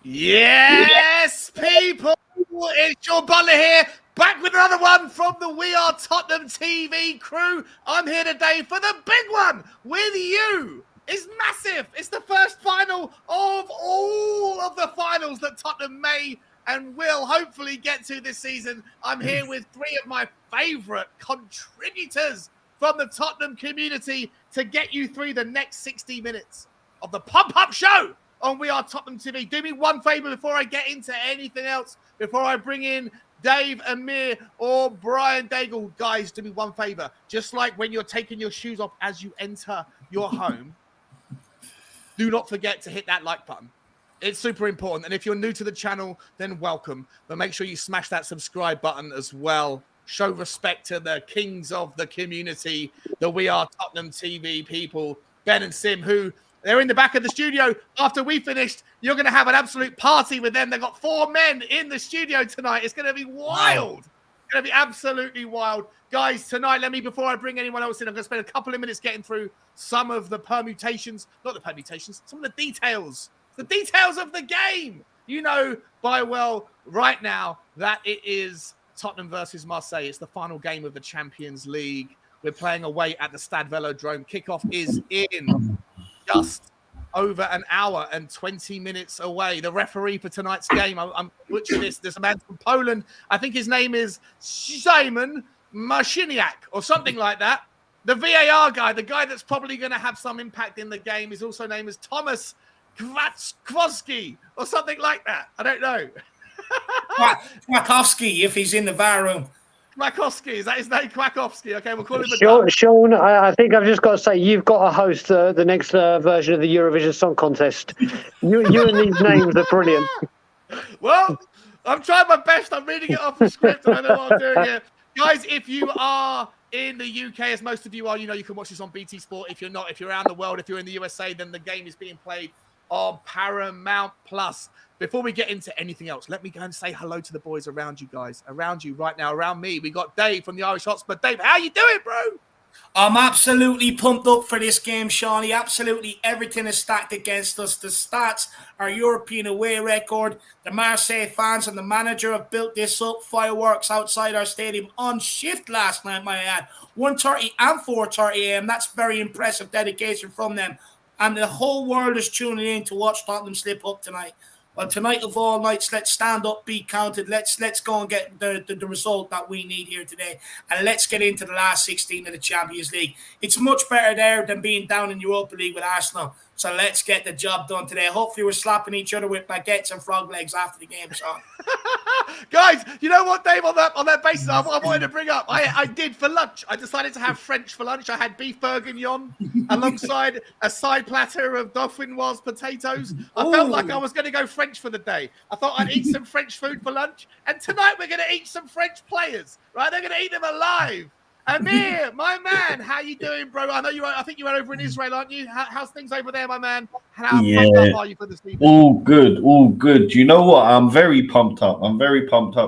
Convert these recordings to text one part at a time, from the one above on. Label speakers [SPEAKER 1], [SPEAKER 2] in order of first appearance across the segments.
[SPEAKER 1] Yes, people, it's your Butler here, back with another one from the We Are Tottenham TV crew. I'm here today for the big one with you. It's massive. It's the first final of all of the finals that Tottenham may and will hopefully get to this season. I'm here with three of my favourite contributors from the Tottenham community to get you through the next 60 minutes of the pump-up show on We Are Tottenham TV. Do me one favour before I get into anything else, before I bring in Dave, Amir, or Brian Daigle. Guys, do me one favor. Just like when you're taking your shoes off as you enter your home, do not forget to hit that like button. It's super important. And if you're new to the channel, then welcome. But make sure you smash that subscribe button as well. Show respect to the kings of the community, the We Are Tottenham TV people, Ben and Sim, who they're in the back of the studio. After we finished, you're going to have an absolute party with them. They've got 4 men in the studio tonight. It's going to be wild. Wow. It's going to be absolutely wild. Guys, tonight, before I bring anyone else in, I'm going to spend a couple of minutes getting through some of the permutations, not the permutations, some of the details of the game. You know right now that it is Tottenham versus Marseille. It's the final game of the Champions League. We're playing away at the Stade Velodrome. Kickoff is in just over an hour and 20 minutes away. The referee for tonight's game, I'm butchering this. There's a man from Poland. I think his name is Szymon Marciniak or something like that. The VAR guy, the guy that's probably going to have some impact in the game, is also named as Thomas Kwiatkowski or something like that. I don't know.
[SPEAKER 2] Kwiatkowski, if he's in the VAR room.
[SPEAKER 1] Kwiatkowski, is that his name? Kwiatkowski. Okay, we'll call him
[SPEAKER 3] Sean, I think I've just got to say, you've got to host the next version of the Eurovision Song Contest. You and these names are brilliant.
[SPEAKER 1] Well, I'm trying my best. I'm reading it off the script. I know what I'm doing here. Guys, if you are in the UK, as most of you are, you know you can watch this on BT Sport. If you're not, if you're around the world, if you're in the USA, then the game is being played on Paramount Plus. Before we get into anything else, let me go and say hello to the boys around you guys, around you right now, around me. We got Dave from the Irish Hotspur. Dave, how you doing, bro?
[SPEAKER 2] I'm absolutely pumped up for this game, Shawnee. Absolutely everything is stacked against us. The stats, our European away record, the Marseille fans and the manager have built this up. Fireworks outside our stadium on shift last night, might I add. 1:30 and 4:30 a.m. That's very impressive dedication from them. And the whole world is tuning in to watch Tottenham slip up tonight. Well, tonight of all nights, let's stand up, be counted. Let's go and get the result that we need here today. And let's get into the last 16 of the Champions League. It's much better there than being down in Europa League with Arsenal. So let's get the job done today. Hopefully we're slapping each other with baguettes and frog legs after the game, Sean.
[SPEAKER 1] Guys, you know what, Dave, on that basis, I wanted to bring up, I did for lunch. I decided to have French for lunch. I had beef bourguignon alongside a side platter of dauphinoise potatoes. I felt like I was going to go French for the day. I thought I'd eat some French food for lunch. And tonight we're going to eat some French players, right? They're going to eat them alive. Amir, my man, how you doing, bro? I know I think you were over in Israel, aren't you? How's things over there, my man? How pumped up are you for this evening?
[SPEAKER 4] All good. You know what? I'm very pumped up.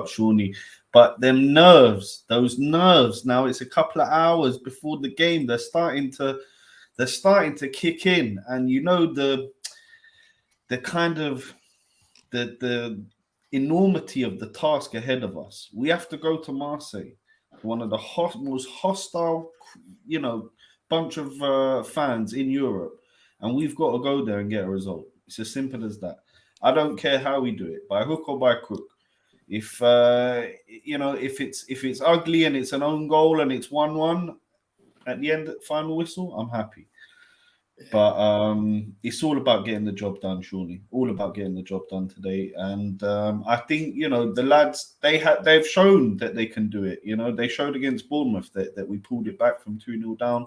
[SPEAKER 4] Shawnee. But them nerves, those nerves. Now it's a couple of hours before the game. They're starting to kick in, and you know the kind of the enormity of the task ahead of us. We have to go to Marseille. One of the most hostile, bunch of fans in Europe, and we've got to go there and get a result. It's as simple as that. I don't care how we do it, by hook or by crook. If it's ugly and it's an own goal and it's 1-1 at the end, final whistle, I'm happy. But it's all about getting the job done, surely. All about getting the job done today. And I think, the lads, they've shown that they can do it. They showed against Bournemouth that we pulled it back from 2-0 down,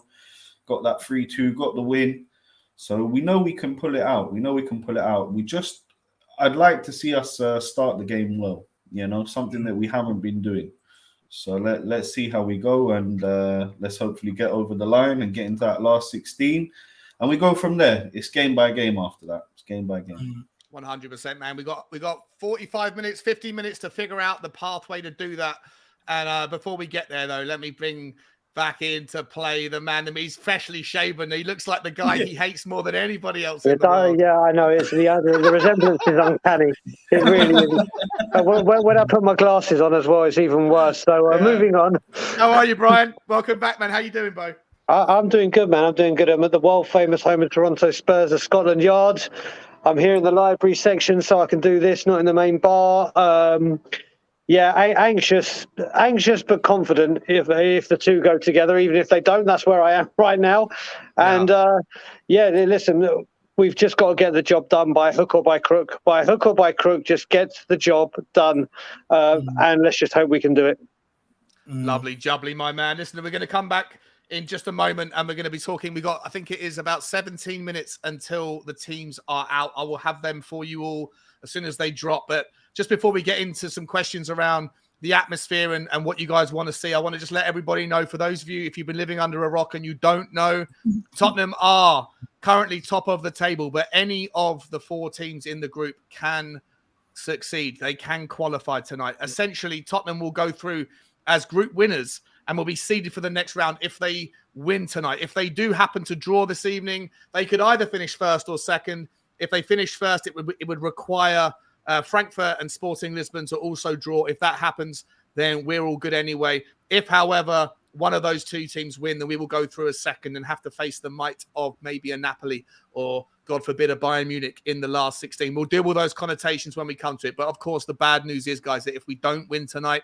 [SPEAKER 4] got that 3-2, got the win. So we know we can pull it out. I'd like to see us start the game well, something that we haven't been doing. So let's see how we go, and let's hopefully get over the line and get into that last 16. And we go from there. It's game by game after that. It's game by game.
[SPEAKER 1] 100%, man. We got 45 minutes, 50 minutes to figure out the pathway to do that. And before we get there, though, let me bring back into play the man. He's freshly shaven. He looks like the guy he hates more than anybody else in the world.
[SPEAKER 3] Yeah, I know. It's the resemblance is uncanny. It really is. When I put my glasses on as well, it's even worse. So moving on.
[SPEAKER 1] How are you, Brian? Welcome back, man. How you doing, bro?
[SPEAKER 3] I'm doing good, man. I'm doing good. I'm at the world famous home of Toronto Spurs at Scotland Yard. I'm here in the library section, so I can do this, not in the main bar. Anxious but confident if the two go together. Even if they don't, that's where I am right now. And listen, We've just got to get the job done by hook or by crook. By hook or by crook, just get the job done. And let's just hope we can do it.
[SPEAKER 1] Lovely jubbly, my man. Listen, we're going to come back in just a moment and we're going to be talking. I think it is about 17 minutes until the teams are out. I will have them for you all as soon as they drop. But just before we get into some questions around the atmosphere and what you guys want to see, I want to just let everybody know, for those of you, if you've been living under a rock and you don't know, Tottenham are currently top of the table, but any of the 4 teams in the group can succeed. They can qualify tonight. Essentially, Tottenham will go through as group winners and will be seeded for the next round if they win tonight. If they do happen to draw this evening, they could either finish first or second. If they finish first, it would require Frankfurt and Sporting Lisbon to also draw. If that happens, then we're all good anyway. If, however, one of those 2 teams win, then we will go through as second and have to face the might of maybe a Napoli or, God forbid, a Bayern Munich in the last 16. We'll deal with those connotations when we come to it. But, of course, the bad news is, guys, that if we don't win tonight,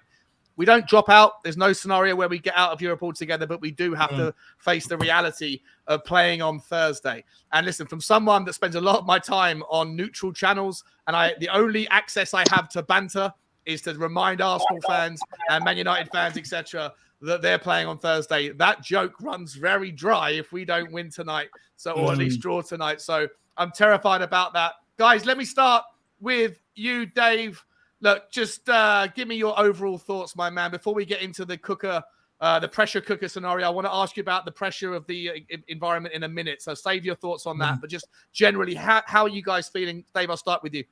[SPEAKER 1] we don't drop out. There's no scenario where we get out of Europe altogether, but we do have to face the reality of playing on Thursday. And listen, from someone that spends a lot of my time on neutral channels, and the only access I have to banter is to remind Arsenal fans and Man United fans, etc., that they're playing on Thursday. That joke runs very dry if we don't win tonight, or at least draw tonight. So I'm terrified about that. Guys, let me start with you, Dave. Look, just give me your overall thoughts, my man. Before we get into the pressure cooker scenario, I want to ask you about the pressure of the environment in a minute. So save your thoughts on that. But just generally, how are you guys feeling? Dave, I'll start with you.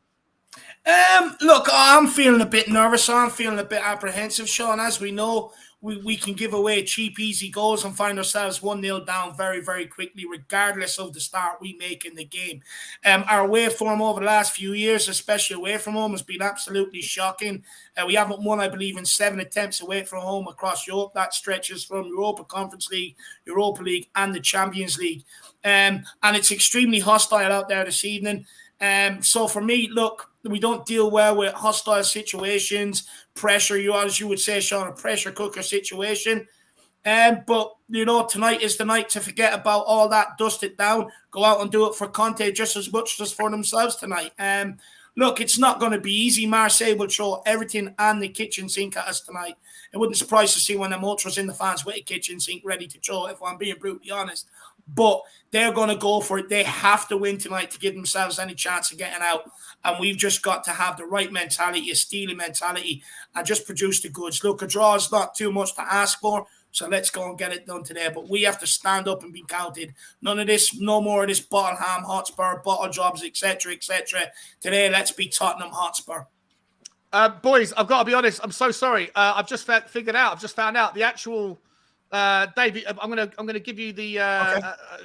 [SPEAKER 2] Look, I'm feeling a bit nervous. I'm feeling a bit apprehensive, Sean. As we know, we can give away cheap, easy goals and find ourselves 1-0 down very, very quickly, regardless of the start we make in the game. Our away form over the last few years, especially away from home, has been absolutely shocking. We haven't won, I believe, in 7 attempts away from home across Europe. That stretches from Europa Conference League, Europa League, and the Champions League. And it's extremely hostile out there this evening. So for me, look, we don't deal well with hostile situations, pressure, as you would say, Sean, a pressure cooker situation. But, tonight is the night to forget about all that, dust it down, go out and do it for Conte just as much as for themselves tonight. Look, it's not going to be easy. Marseille will throw everything and the kitchen sink at us tonight. It wouldn't surprise to see one of them ultras in the fans with a kitchen sink ready to throw, if I'm being brutally honest. But they're going to go for it. They have to win tonight to give themselves any chance of getting out. And we've just got to have the right mentality, a steely mentality, and just produce the goods. Look, a draw is not too much to ask for, so let's go and get it done today. But we have to stand up and be counted. None of this, no more of this bottle ham, Hotspur, bottle jobs, etc., etc. Today, let's be Tottenham Hotspur.
[SPEAKER 1] Boys, I've got to be honest. I'm so sorry. I've just found out the actual. Dave, I'm gonna give you the.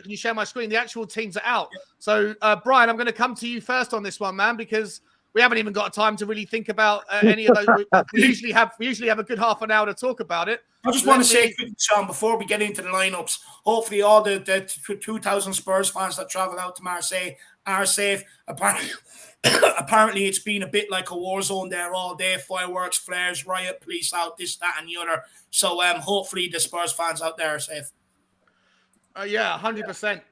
[SPEAKER 1] Can you share my screen? The actual teams are out. Yeah. So, Brian, I'm going to come to you first on this one, man, because we haven't even got time to really think about any of those. We usually have a good half an hour to talk about it.
[SPEAKER 2] I just want to say, Sean, before we get into the lineups, hopefully all the 2,000 Spurs fans that travel out to Marseille are safe. Apparently, it's been a bit like a war zone there all day. Fireworks, flares, riot, police out, this, that, and the other. So, hopefully, the Spurs fans out there are safe.
[SPEAKER 1] Yeah, 100%.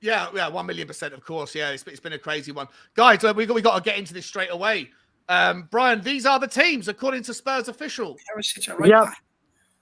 [SPEAKER 1] Yeah, 1,000,000%, of course. Yeah, it's been a crazy one. Guys, we got to get into this straight away. Brian, these are the teams, according to Spurs official.
[SPEAKER 3] Yeah.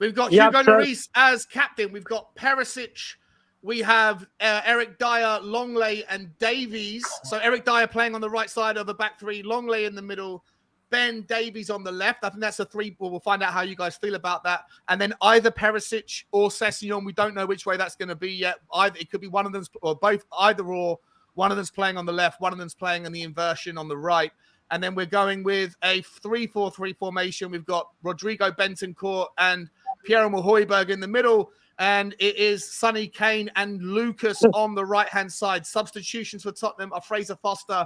[SPEAKER 1] We've got Hugo Lloris as captain. We've got Perisic. We have Eric Dyer, Longley, and Davies. So Eric Dyer playing on the right side of the back three, Longley in the middle, Ben Davies on the left. I think that's a three. We'll find out how you guys feel about that. And then either Perisic or Sessegnon. We don't know which way that's going to be yet. Either it could be one of them or both. Either or. One of them's playing on the left. One of them's playing in the inversion on the right. And then we're going with a 3-4-3 formation. We've got Rodrigo Bentancur and Pierre-Emile Højbjerg in the middle. And it is Sonny Kane and Lucas on the right-hand side. Substitutions for Tottenham are Fraser Foster,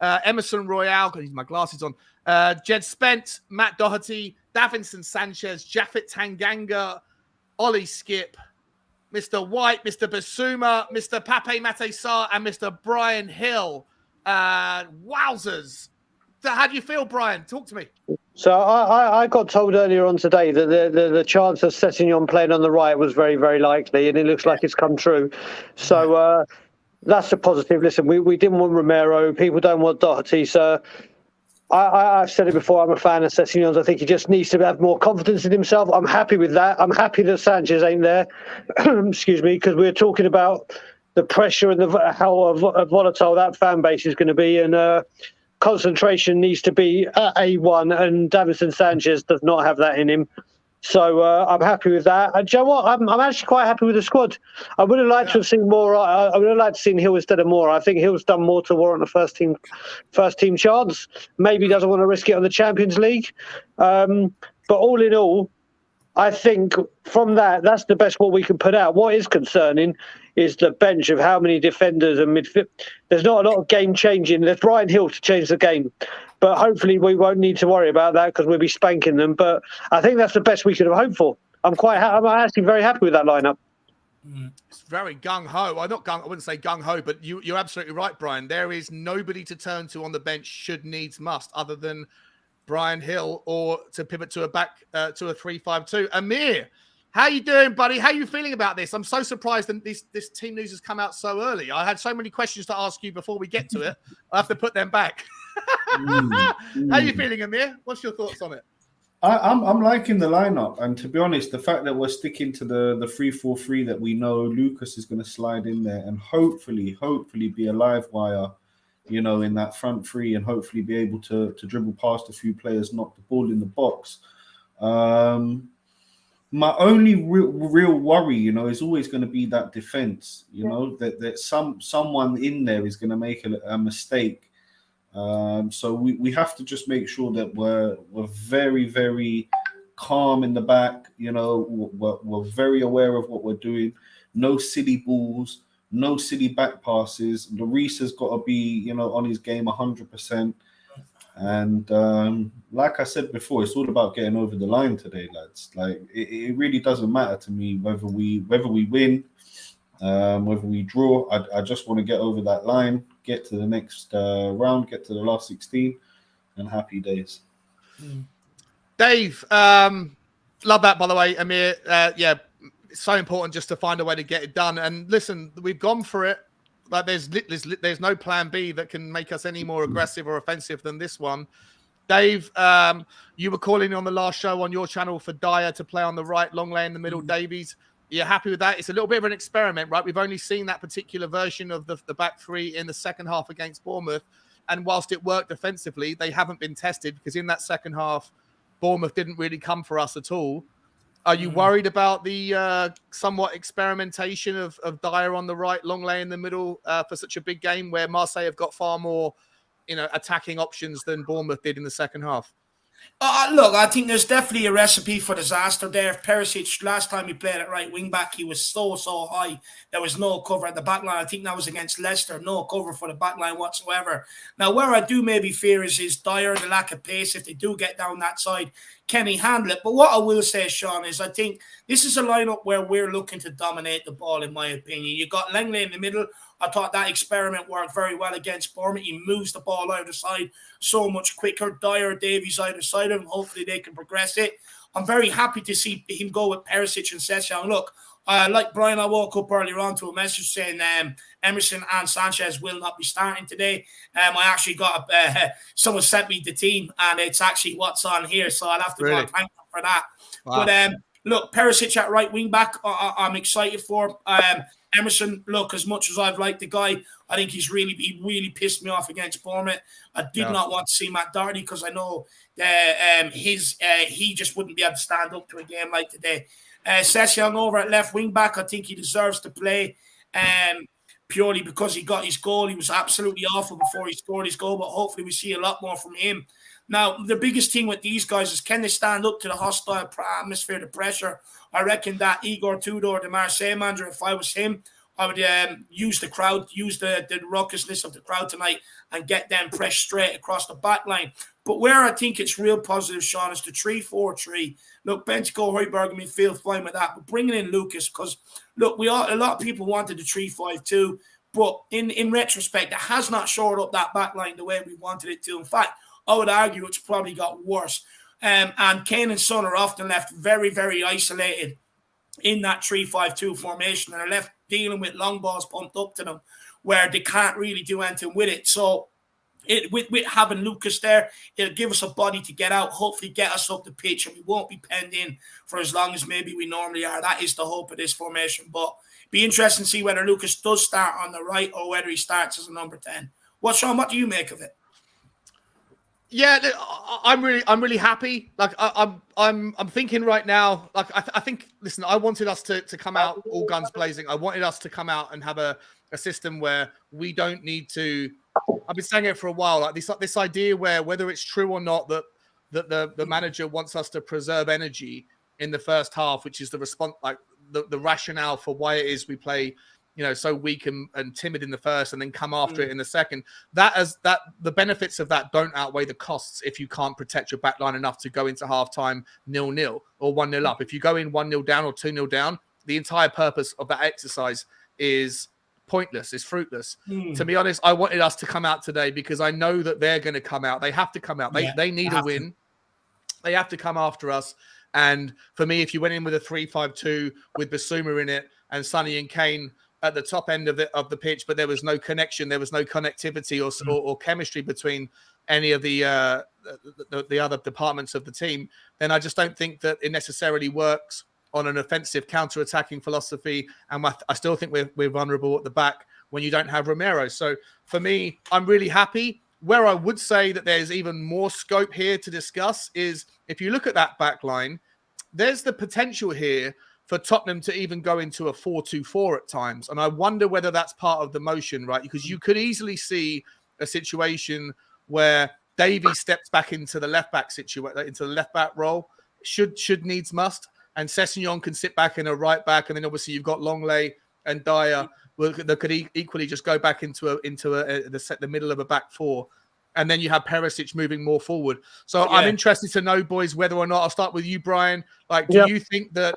[SPEAKER 1] Emerson Royale, got my glasses on, Jed Spence, Matt Doherty, Davinson Sanchez, Japhet Tanganga, Ollie Skip, Mr. White, Mr. Basuma, Mr. Pape Matar Sarr, and Mr. Brian Hill. Wowzers. So how do you feel, Brian? Talk to me.
[SPEAKER 3] So I got told earlier on today that the chance of Sessegnon playing on the right was very, very likely, and it looks like it's come true. So That's a positive. Listen, we didn't want Romero. People don't want Doherty. So I've said it before. I'm a fan of Sessignon. I think he just needs to have more confidence in himself. I'm happy with that. I'm happy that Sanchez ain't there. Excuse me, because we're talking about the pressure and how volatile that fan base is going to be, and concentration needs to be at A1. And Davinson Sanchez does not have that in him. So I'm happy with that. And do you know what? I'm actually quite happy with the squad. I would have liked to have seen more. I would have liked to have seen Hill instead of Moore. I think Hill's done more to warrant a first team chance. Maybe he doesn't want to risk it on the Champions League. But all in all, I think from that's the best what we can put out. What is concerning is the bench of how many defenders and midfield. There's not a lot of game changing. There's Brian Hill to change the game. But hopefully we won't need to worry about that because we'll be spanking them. But I think that's the best we could have hoped for. I'm actually very happy with that lineup.
[SPEAKER 1] It's very gung-ho. Well, not gung. I wouldn't say gung-ho, but you're absolutely right, Brian. There is nobody to turn to on the bench should needs must other than Brian Hill or to pivot to a 3-5-2. Amir, how you doing, buddy? How you feeling about this? I'm so surprised that this team news has come out so early. I had so many questions to ask you before we get to it. I have to put them back. How you feeling, Amir? What's your thoughts on it?
[SPEAKER 4] I'm liking the lineup, and to be honest, the fact that we're sticking to the 3-4-3 that we know Lucas is going to slide in there and hopefully be a live wire, in that front three, and hopefully be able to dribble past a few players, knock the ball in the box. My only real worry, is always going to be that defense. That someone in there is going to make a mistake. So we have to just make sure that we're very, very calm in the back. We're very aware of what we're doing. No silly balls, no silly back passes. Lloris has got to be, on his game 100%. And like I said before, it's all about getting over the line today, lads. Like it really doesn't matter to me whether we win, whether we draw. I just want to get over that line, get to the next round, get to the last 16, and happy days.
[SPEAKER 1] Dave, love that, by the way, Amir. It's so important just to find a way to get it done. And listen, we've gone for it. Like there's no plan B that can make us any more aggressive or offensive than this one. Dave, you were calling on the last show on your channel for Dyer to play on the right, Longley in the middle, Davies. You're happy with that? It's a little bit of an experiment, right? We've only seen that particular version of the back three in the second half against Bournemouth. And whilst it worked defensively, they haven't been tested because in that second half, Bournemouth didn't really come for us at all. Are you worried about the somewhat experimentation of Dyer on the right, Longley in the middle for such a big game where Marseille have got far more, attacking options than Bournemouth did in the second half?
[SPEAKER 2] Look, I think there's definitely a recipe for disaster there. Perisic, last time he played at right wing back, he was so high. There was no cover at the back line. I think that was against Leicester. No cover for the back line whatsoever. Now, where I do maybe fear is Dyer, the lack of pace. If they do get down that side, can he handle it? But what I will say, Sean, is I think this is a lineup where we're looking to dominate the ball, in my opinion. You got Langley in the middle. I thought that experiment worked very well against Bournemouth. He moves the ball either side so much quicker. Dyer, Davies either side of him. Hopefully they can progress it. I'm very happy to see him go with Perisic and Sessignon. Look, like Brian, I woke up earlier on to a message saying Emerson and Sanchez will not be starting today. I actually got someone sent me the team, and it's actually what's on here, so I'll have to go and thank them for that. Wow. But look, Perisic at right wing back, I'm excited for. Emerson, look, as much as I've liked the guy, I think he really pissed me off against Bournemouth. I did not want to see Matt Doherty because I know that he just wouldn't be able to stand up to a game like today. Sessignon over at left wing back, I think he deserves to play purely because he got his goal. He was absolutely awful before he scored his goal, but hopefully we see a lot more from him. Now, the biggest thing with these guys is can they stand up to the hostile atmosphere, the pressure? I reckon that Igor Tudor, the Marseille manager, if I was him, I would use the crowd, use the raucousness of the crowd tonight and get them pressed straight across the back line. But where I think it's real positive, Sean, is the 3-4-3. Look, Benchko, Højbjerg, and midfield, fine with that. But bringing in Lucas, because, look, a lot of people wanted the 3-5-2. But in retrospect, it has not shored up that back line the way we wanted it to. In fact, I would argue it's probably got worse. And Kane and Son are often left very, very isolated in that 3-5-2 formation. And are left dealing with long balls pumped up to them. where they can't really do anything with it. So with having Lucas there, it'll give us a body to get out, hopefully get us up the pitch, and we won't be penned in for as long as maybe we normally are. That is the hope of this formation. But be interesting to see whether Lucas does start on the right or whether he starts as a number 10. Sean, what do you make of it?
[SPEAKER 1] Yeah, I'm really happy. Like I'm thinking right now. Like I think. Listen, I wanted us to come out all guns blazing. I wanted us to come out and have a system where we don't need to. I've been saying it for a while. Like this idea where whether it's true or not that the manager wants us to preserve energy in the first half, which is the response, like the rationale for why it is we play, so weak and timid in the first and then come after it in the second. That the benefits of that don't outweigh the costs if you can't protect your back line enough to go into halftime 0-0 or 1-0 up. If you go in 1-0 down or 2-0 down, the entire purpose of that exercise is pointless, is fruitless. To be honest, I wanted us to come out today because I know that they're going to come out. They have to come out. They need a win. They have to come after us. And for me, if you went in with a 3-5-2 with Basuma in it and Sonny and Kane at the top end of the pitch, but there was no connection, there was no connectivity or chemistry between any of the other departments of the team, then I just don't think that it necessarily works on an offensive counter-attacking philosophy. And I still think we're vulnerable at the back when you don't have Romero. So for me, I'm really happy. Where I would say that there's even more scope here to discuss is if you look at that back line, there's the potential here for Tottenham to even go into a 4-2-4 at times. And I wonder whether that's part of the motion, right? Because you could easily see a situation where Davey steps back into the left-back into the left-back role, should needs must, and Sessegnon can sit back in a right-back, and then obviously you've got Longley and Dyer that could equally just go back into the middle of a back four. And then you have Perisic moving more forward. So I'm interested to know, boys, whether or not, I'll start with you, Brian. Like, do you think that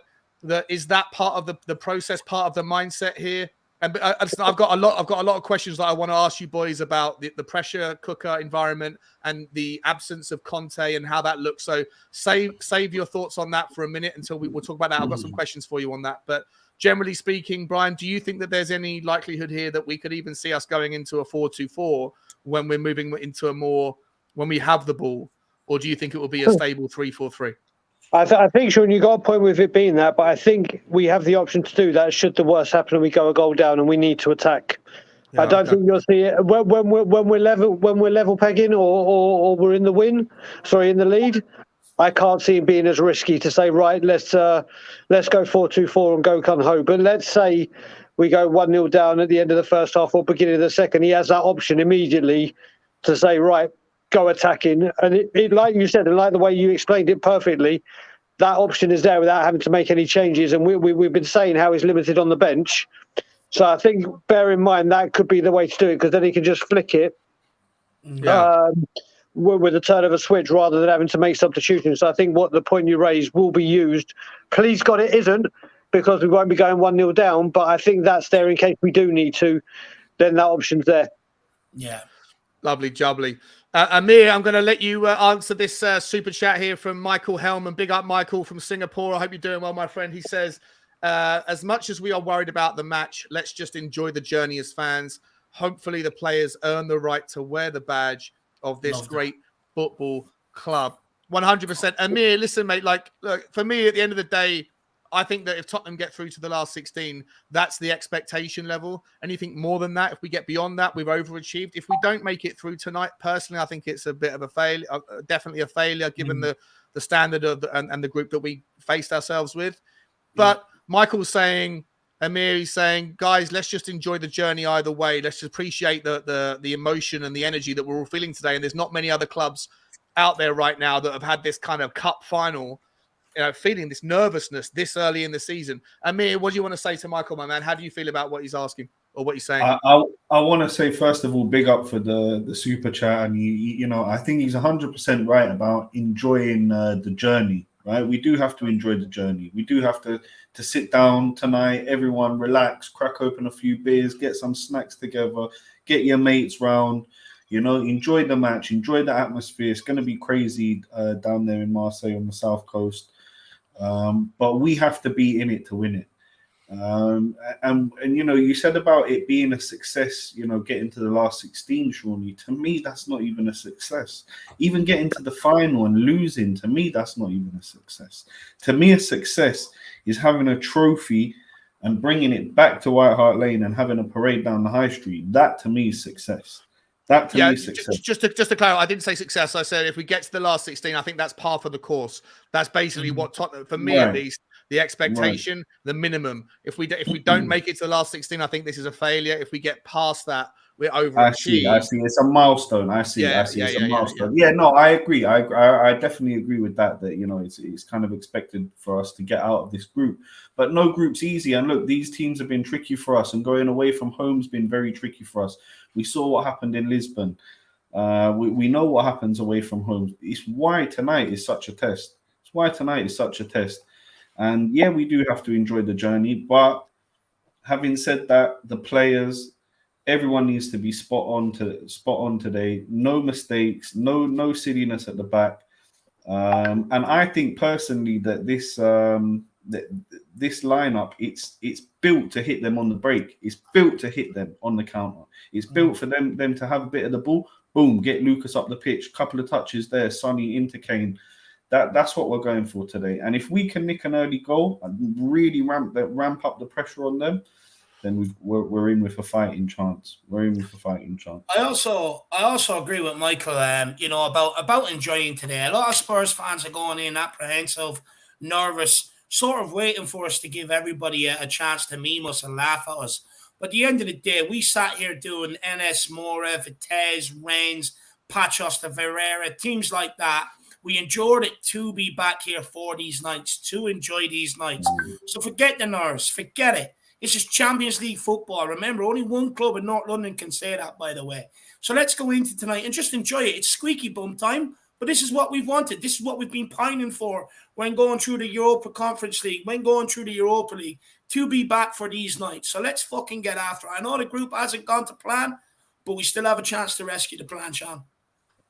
[SPEAKER 1] is that part of the process, part of the mindset here? And I've got a lot of questions that I want to ask you boys about the pressure cooker environment and the absence of Conte and how that looks. So save your thoughts on that for a minute until we'll talk about that. I've got some questions for you on that. But generally speaking, Brian, do you think that there's any likelihood here that we could even see us going into a 4-2-4 when we're moving into when we have the ball? Or do you think it will be a stable 3-4-3?
[SPEAKER 3] I think, Sean, you got a point with it being that, but I think we have the option to do that should the worst happen and we go a goal down and we need to attack. I don't think you'll see it when we're level pegging or we're in the lead. I can't see it being as risky to say, right, let's go 4-2-4 and go gun ho. But let's say we go 1-0 down at the end of the first half or beginning of the second. He has that option immediately to say, right, go attacking. And it like you said, and like the way you explained it perfectly, that option is there without having to make any changes. And we've been saying how he's limited on the bench. So I think bear in mind that could be the way to do it, because then he can just flick it with a turn of a switch rather than having to make substitutions. So I think what the point you raised will be used. Please God it isn't, because we won't be going 1-0 down. But I think that's there in case we do need to. Then that option's there.
[SPEAKER 2] Yeah.
[SPEAKER 1] Lovely jubbly. Amir, I'm going to let you answer this super chat here from Michael Helm. And big up, Michael, from Singapore. I hope you're doing well, my friend. He says, as much as we are worried about the match, let's just enjoy the journey as fans. Hopefully the players earn the right to wear the badge of this great football club. 100%. Amir, listen, mate, look, for me, at the end of the day, I think that if Tottenham get through to the last 16, that's the expectation level. Anything more than that, if we get beyond that, we've overachieved. If we don't make it through tonight, personally, I think it's a bit of a failure, definitely a failure, given the standard of and the group that we faced ourselves with. But Michael's saying, Amir is saying, guys, let's just enjoy the journey either way. Let's just appreciate the emotion and the energy that we're all feeling today. And there's not many other clubs out there right now that have had this kind of cup final, feeling this nervousness this early in the season. Amir, what do you want to say to Michael, my man? How do you feel about what he's asking or what he's saying?
[SPEAKER 4] I want to say, first of all, big up for the super chat. And, I think he's 100% right about enjoying the journey, right? We do have to enjoy the journey. We do have to sit down tonight, everyone relax, crack open a few beers, get some snacks together, get your mates round, enjoy the match, enjoy the atmosphere. It's going to be crazy down there in Marseille on the south coast. But we have to be in it to win it. And you know, you said about it being a success, you know, getting to the last 16, Shawnee. To me, that's not even a success. Even getting to the final and losing, to me, that's not even a success. To me, a success is having a trophy and bringing it back to White Hart Lane and having a parade down the high street. That to me is success. That to me is success.
[SPEAKER 1] Just to clarify, I didn't say success. I said if we get to the last 16, I think that's par for the course. That's basically what Tottenham, for me at least, the expectation, the minimum. If we don't make it to the last 16, I think this is a failure. If we get past that, we're overachieved.
[SPEAKER 4] I see. It's a milestone. I see. It's a milestone. Yeah, no, I agree. I definitely agree with that. That, you know, it's kind of expected for us to get out of this group, but no group's easy. And look, these teams have been tricky for us, and going away from home's been very tricky for us. We saw what happened in Lisbon. We know what happens away from home. It's why tonight is such a test. And yeah, we do have to enjoy the journey. But having said that, the players, everyone needs to be spot on today. No mistakes, no silliness at the back. And I think personally that this lineup, it's built to hit them on the break. It's built to hit them on the counter. It's built for them to have a bit of the ball. Boom, get Lucas up the pitch. Couple of touches there. Sonny into Kane. That's what we're going for today. And if we can nick an early goal and really ramp up the pressure on them, then we're in with a fighting chance. I
[SPEAKER 2] also agree with Michael. You know, about enjoying today. A lot of Spurs fans are going in apprehensive, nervous, sort of waiting for us to give everybody a chance to meme us and laugh at us. But at the end of the day, we sat here doing NS Mora, Vitesse, Rennes, Pachos, the Verera, teams like that. We enjoyed it to be back here for these nights, to enjoy these nights. So forget the nerves, forget it. This is Champions League football. Remember, only one club in North London can say that, by the way. So let's go into tonight and just enjoy it. It's squeaky bum time, but this is what we've wanted. This is what we've been pining for when going through the Europa Conference League, when going through the Europa League, to be back for these nights. So let's fucking get after it. I know the group hasn't gone to plan, but we still have a chance to rescue the plan, Sean.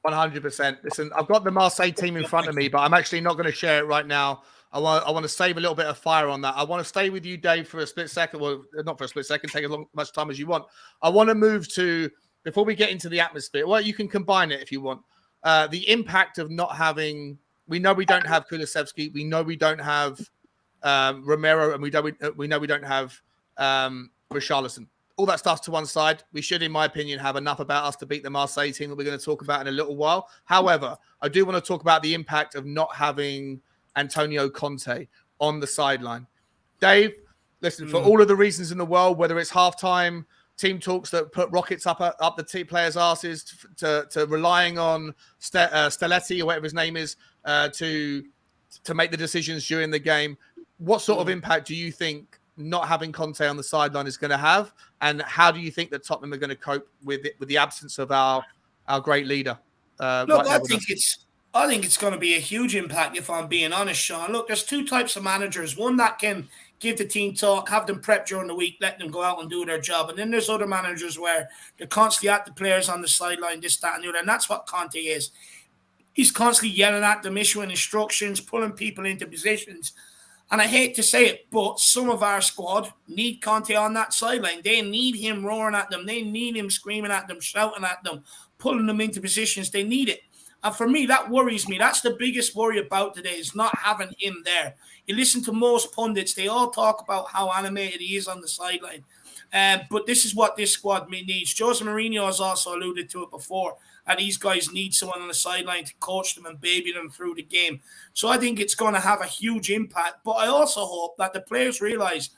[SPEAKER 1] 100%. Listen, I've got the Marseille team in front of me, but I'm actually not going to share it right now. I want to save a little bit of fire on that. I want to stay with you, Dave, for a split second. Well, not for a split second. Take as much time as you want. I want to move to, before we get into the atmosphere, well, you can combine it if you want. The impact of not having, we know we don't have Kulusevski. We know we don't have Romero, and we know we don't have Richarlison. All that stuff to one side. We should, in my opinion, have enough about us to beat the Marseille team that we're going to talk about in a little while. However, I do want to talk about the impact of not having Antonio Conte on the sideline. Dave, listen, for all of the reasons in the world, whether it's halftime, team talks that put rockets up the team players' asses, to relying on Stelletti or whatever his name is to make the decisions during the game, what sort of impact do you think not having Conte on the sideline is going to have, and how do you think that Tottenham are going to cope with it, with the absence of our great leader?
[SPEAKER 2] Look, I think it's going to be a huge impact, if I'm being honest, Sean. Look, there's two types of managers. One that can give the team talk, have them prep during the week, let them go out and do their job. And then there's other managers where they're constantly at the players on the sideline, this, that, and the other. And that's what Conte is. He's constantly yelling at them, issuing instructions, pulling people into positions. And I hate to say it, but some of our squad need Conte on that sideline. They need him roaring at them. They need him screaming at them, shouting at them, pulling them into positions. They need it. And for me, that worries me. That's the biggest worry about today, is not having him there. You listen to most pundits, they all talk about how animated he is on the sideline. But this is what this squad needs. Jose Mourinho has also alluded to it before, and these guys need someone on the sideline to coach them and baby them through the game. So I think it's going to have a huge impact. But I also hope that the players realize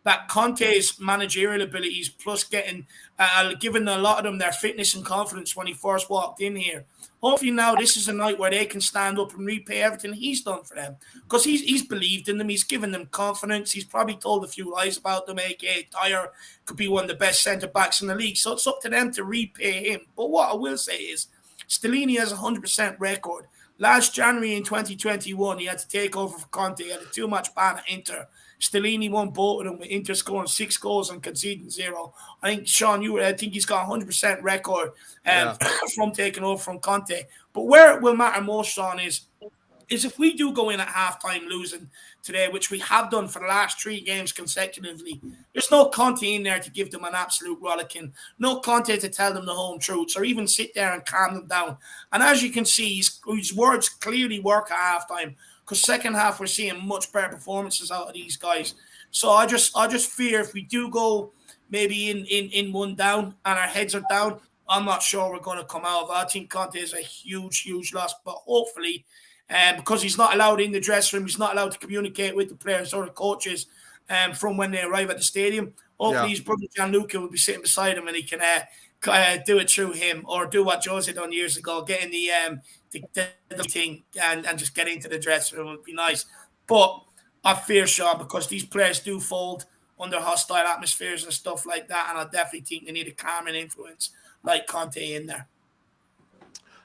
[SPEAKER 2] that Conte's managerial abilities, plus giving a lot of them their fitness and confidence when he first walked in here. Hopefully now this is a night where they can stand up and repay everything he's done for them. Because he's believed in them. He's given them confidence. He's probably told a few lies about them, a.k.a. Dyer could be one of the best centre-backs in the league. So it's up to them to repay him. But what I will say is, Stellini has a 100% record. Last January in 2021, he had to take over for Conte. He had a two-match ban at Inter. Stellini won both of them, with Inter scoring 6 goals and conceding 0. I think, Sean, I think he's got a 100% record from taking over from Conte. But where it will matter most, Sean, is is if we do go in at halftime losing today, which we have done for the last 3 games consecutively, there's no Conte in there to give them an absolute rollicking, no Conte to tell them the home truths or even sit there and calm them down. And as you can see, his words clearly work at halftime, because second half we're seeing much better performances out of these guys. So I just fear if we do go maybe in one down and our heads are down, I'm not sure we're going to come out of it. I think Conte is a huge loss, but hopefully, because he's not allowed in the dressing room, he's not allowed to communicate with the players or the coaches from when they arrive at the stadium. Hopefully, his brother Gianluca will be sitting beside him and he can do it through him, or do what Jose done years ago, get in the thing and just get into the dressing room. Would be nice. But I fear, Sean, because these players do fold under hostile atmospheres and stuff like that, and I definitely think they need a calming influence like Conte in there.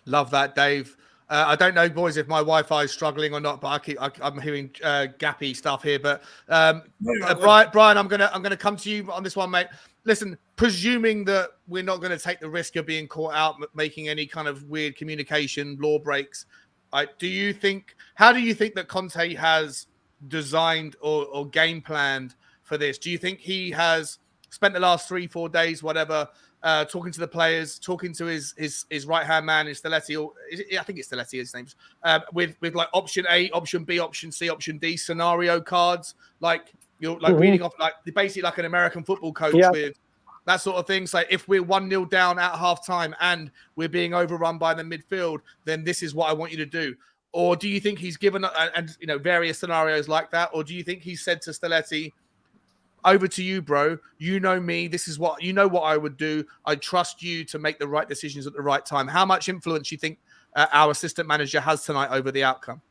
[SPEAKER 1] Love that, Dave. I don't know, boys, if my Wi-Fi is struggling or not, but I'm hearing gappy stuff here. But Brian, I'm gonna come to you on this one, mate. Listen, presuming that we're not going to take the risk of being caught out making any kind of weird communication law breaks, how do you think that Conte has designed or game planned for this? Do you think he has spent the last 3-4 days, whatever, talking to the players, talking to his right hand man, is Stelletti, or I think it's Stelletti, his name's, with like option A, option B, option C, option D scenario cards, like you're like reading off, like basically like an American football coach with that sort of thing. So if we're 1-0 down at half time and we're being overrun by the midfield, then this is what I want you to do. Or do you think he's given various scenarios like that? Or do you think he said to Stelletti, over to you, bro. You know me. This is what I would do. I trust you to make the right decisions at the right time. How much influence do you think our assistant manager has tonight over the outcome?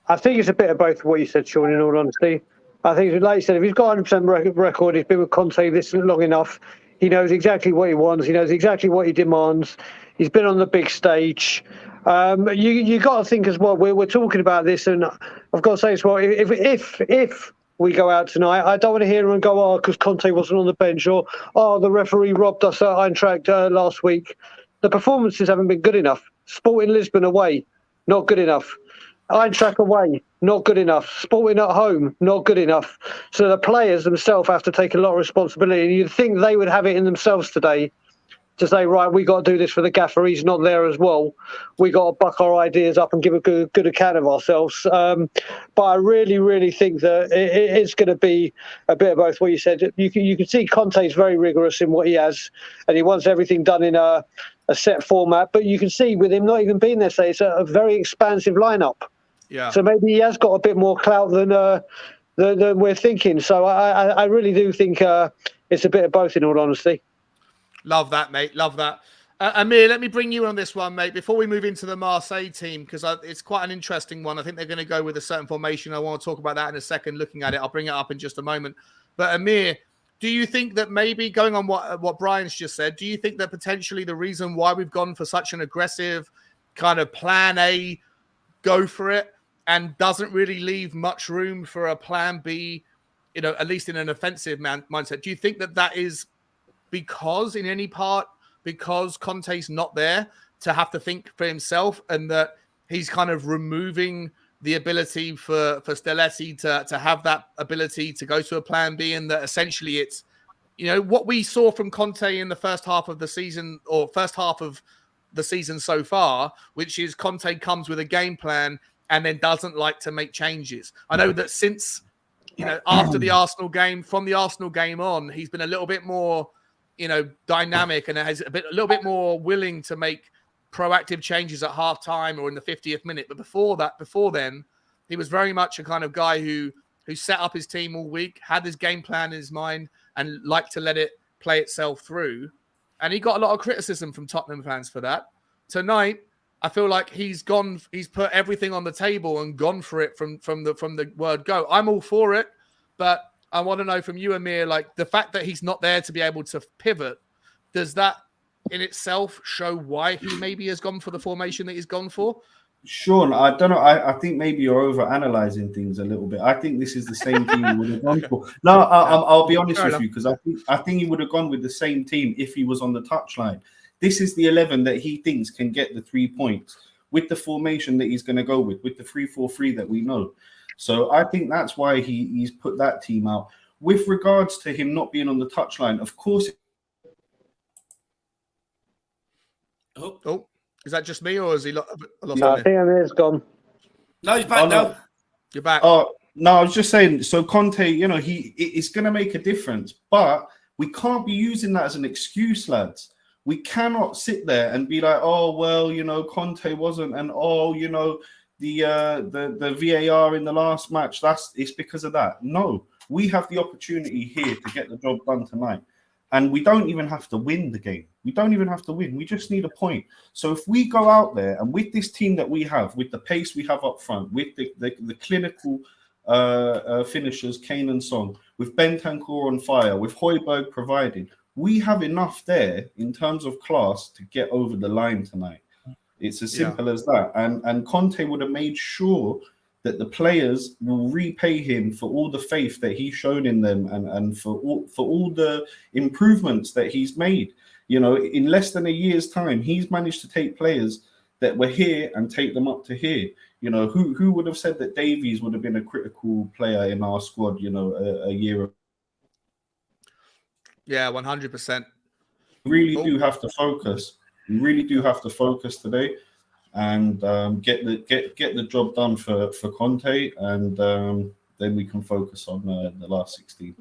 [SPEAKER 3] I think it's a bit of both of what you said, Sean, in all honesty. I think, like you said, if he's got 100% record, he's been with Conte this long enough, he knows exactly what he wants. He knows exactly what he demands. He's been on the big stage. You got to think as well, we're talking about this, and I've got to say as well, if we go out tonight, I don't want to hear him go, because Conte wasn't on the bench, or, the referee robbed us at Eintracht last week. The performances haven't been good enough. Sporting Lisbon away, not good enough. Eintracht away, not good enough. Sporting at home, not good enough. So the players themselves have to take a lot of responsibility. And you'd think they would have it in themselves today to say, right, we got to do this for the gaffer. He's not there as well. We got to buck our ideas up and give a good account of ourselves. But I really think that it's going to be a bit of both. What you said, you can see Conte's very rigorous in what he has, and he wants everything done in a set format. But you can see with him not even being there, say it's a very expansive lineup. Yeah. So maybe he has got a bit more clout than we're thinking. So I really do think it's a bit of both, in all honesty.
[SPEAKER 1] Love that, mate. Love that. Amir, let me bring you on this one, mate, before we move into the Marseille team, because it's quite an interesting one. I think they're going to go with a certain formation. I want to talk about that in a second, looking at it. I'll bring it up in just a moment. But Amir, do you think that maybe, going on what Brian's just said, do you think that potentially the reason why we've gone for such an aggressive kind of plan A, go for it, and doesn't really leave much room for a plan B, at least in an offensive mindset, do you think that is because Conte's not there to have to think for himself, and that he's kind of removing the ability for Stelletti to have that ability to go to a plan B, and that essentially it's, what we saw from Conte in the first half of the season, or first half of the season so far, which is Conte comes with a game plan and then doesn't like to make changes. I know that since, after the Arsenal game, from the Arsenal game on, he's been a little bit more, dynamic, and has a little bit more willing to make proactive changes at half time or in the 50th minute. But before then, he was very much a kind of guy who set up his team all week, had his game plan in his mind, and liked to let it play itself through. And he got a lot of criticism from Tottenham fans for that. Tonight, I feel like he's put everything on the table and gone for it from the word go. I'm all for it, but I want to know from you, Amir, like the fact that he's not there to be able to pivot, does that in itself show why he maybe has gone for the formation that he's gone for?
[SPEAKER 4] Sean, I don't know. I think maybe you're over-analysing things a little bit. I think this is the same team he would have gone for. No, I'll be honest with you, because I think he would have gone with the same team if he was on the touchline. This is the 11 that he thinks can get the 3 points. with the formation that he's going to go with the 3-4-3 that we know. So I think that's why he's put that team out. With regards to him not being on the touchline, of course.
[SPEAKER 1] Oh, is that just me, or is he lost
[SPEAKER 3] I think Amir's gone.
[SPEAKER 2] No, he's back now.
[SPEAKER 1] You're back.
[SPEAKER 4] Oh, no, I was just saying, so Conte, you know, it's going to make a difference, but we can't be using that as an excuse, lads. We cannot sit there and be like, oh, well, you know, Conte wasn't, and oh, you know, the VAR in the last match, it's because of that. No, we have the opportunity here to get the job done tonight. And we don't even have to win the game. We don't even have to win. We just need a point. So if we go out there and with this team that we have, with the pace we have up front, with the clinical finishers, Kane and Song, with Bentancur on fire, with Højbjerg provided, we have enough there in terms of class to get over the line tonight. It's as simple as that. And Conte would have made sure that the players will repay him for all the faith that he's shown in them and for all the improvements that he's made. You know, in less than a year's time, he's managed to take players that were here and take them up to here. You know, who would have said that Davies would have been a critical player in our squad, you know, a year ago?
[SPEAKER 1] Yeah, 100%.
[SPEAKER 4] We really do have to focus. We really do have to focus today and get the job done for Conte, and then we can focus on the last 16.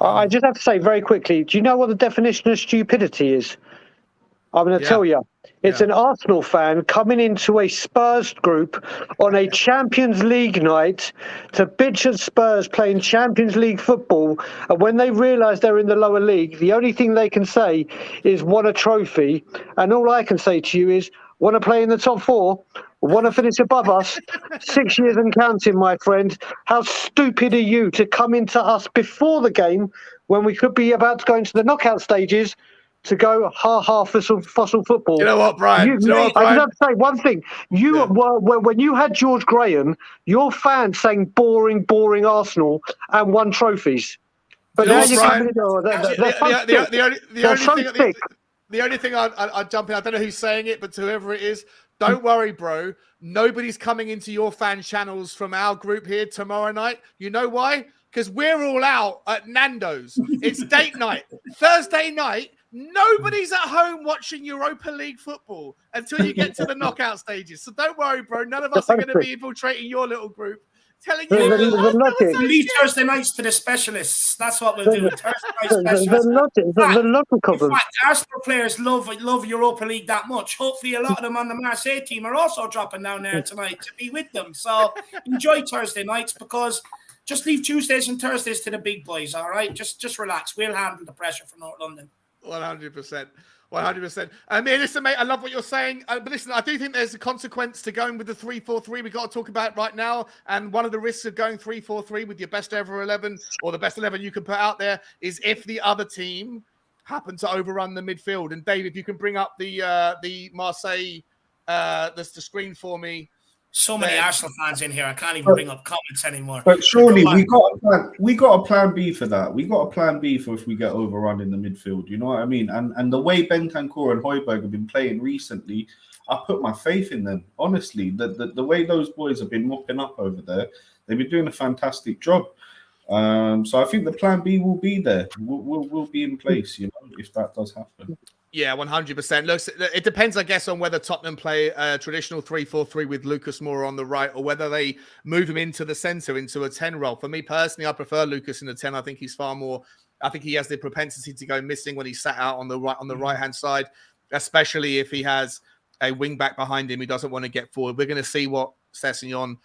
[SPEAKER 3] I just have to say very quickly, do you know what the definition of stupidity is? I'm going to tell you. It's an Arsenal fan coming into a Spurs group on a Champions League night to bitch at Spurs playing Champions League football. And when they realise they're in the lower league, the only thing they can say is won a trophy. And all I can say to you is, want to play in the top four? Want to finish above us? 6 years and counting, my friend. How stupid are you to come into us before the game when we could be about to go into the knockout stages to go fossil football?
[SPEAKER 1] You know what, Brian?
[SPEAKER 3] I just have to say one thing. When you had George Graham, your fans sang boring, boring Arsenal and won trophies. But now you're coming in,
[SPEAKER 1] the only thing I'd jump in, I don't know who's saying it, but to whoever it is, don't worry, bro. Nobody's coming into your fan channels from our group here tomorrow night. You know why? Because we're all out at Nando's. It's date night. Thursday night, nobody's at home watching Europa League football until you get to the knockout stages. So don't worry, bro. None of us are going to be infiltrating your little group. Telling you,
[SPEAKER 2] leave Thursday nights to the specialists. That's what we'll do. Thursday night specialists. In fact, Arsenal players love Europa League that much. Hopefully, a lot of them on the Marseille team are also dropping down there tonight to be with them. So enjoy Thursday nights, because just leave Tuesdays and Thursdays to the big boys. All right, just relax. We'll handle the pressure from North London.
[SPEAKER 1] 100%. 100%. I mean, listen, mate, I love what you're saying. But listen, I do think there's a consequence to going with the 3-4-3. We've got to talk about it right now. And one of the risks of going 3-4-3 with your best ever 11, or the best 11 you can put out there, is if the other team happen to overrun the midfield. And Dave, if you can bring up the Marseille, the screen for me.
[SPEAKER 2] So many Arsenal fans in here, I can't even bring up comments anymore.
[SPEAKER 4] But surely we got a plan B for that. We got a plan B for if we get overrun in the midfield. You know what I mean? And the way Bentancur and Højbjerg have been playing recently, I put my faith in them. Honestly, the way those boys have been mopping up over there, they've been doing a fantastic job. So I think the plan B will be there. Will be in place. You know, if that does happen.
[SPEAKER 1] Yeah, 100%. Look, it depends, I guess, on whether Tottenham play a traditional 3-4-3 with Lucas Moura on the right, or whether they move him into the centre, into a 10 role. For me personally, I prefer Lucas in the 10. I think he's far more. I think he has the propensity to go missing when he's sat out on the right hand side, especially if he has a wing back behind him who doesn't want to get forward. We're going to see what Sessegnon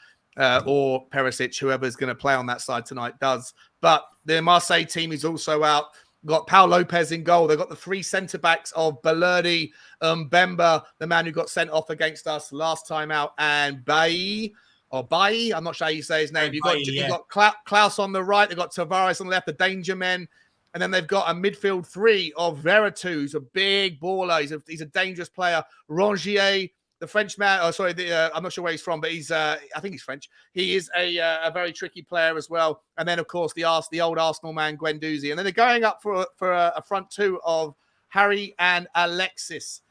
[SPEAKER 1] or Perisic, whoever's going to play on that side tonight, does. But the Marseille team is also out. Got Pau Lopez in goal. They've got the three centre-backs of Balerdi, Bemba, the man who got sent off against us last time out, and Bailly, I'm not sure how you say his name. You've got Klaus on the right. They've got Tavares on the left, the danger men. And then they've got a midfield three of Veretout, who's a big baller. He's a dangerous player. Rongier, the French man. Oh, sorry, I'm not sure where he's from, but I think he's French. He is a very tricky player as well. And then, of course, the old Arsenal man, Guendouzi. And then they're going up for a front two of Harry and Alexis.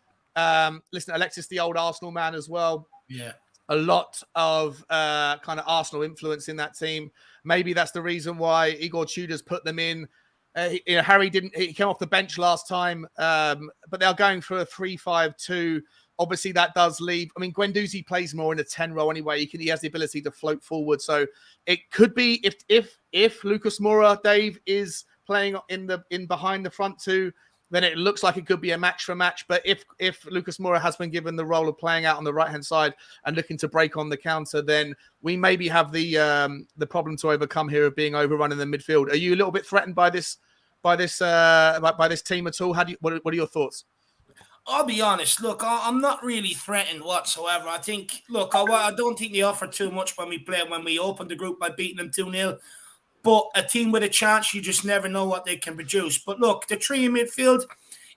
[SPEAKER 1] Listen, Alexis, the old Arsenal man as well.
[SPEAKER 2] Yeah.
[SPEAKER 1] A lot of kind of Arsenal influence in that team. Maybe that's the reason why Igor Tudor's put them in. Harry he came off the bench last time, but they're going for a 3-5-2. Obviously, that does leave. I mean, Guendouzi plays more in a 10 role anyway. He has the ability to float forward. So it could be if Lucas Moura, Dave, is playing in behind the front two, then it looks like it could be a match for match. But if Lucas Moura has been given the role of playing out on the right-hand side and looking to break on the counter, then we maybe have the problem to overcome here of being overrun in the midfield. Are you a little bit threatened by this team at all? What are your thoughts?
[SPEAKER 2] I'll be honest. Look, I'm not really threatened whatsoever. I think, look, I don't think they offered too much when we opened the group by beating them 2-0. But a team with a chance, you just never know what they can produce. But look, the three in midfield,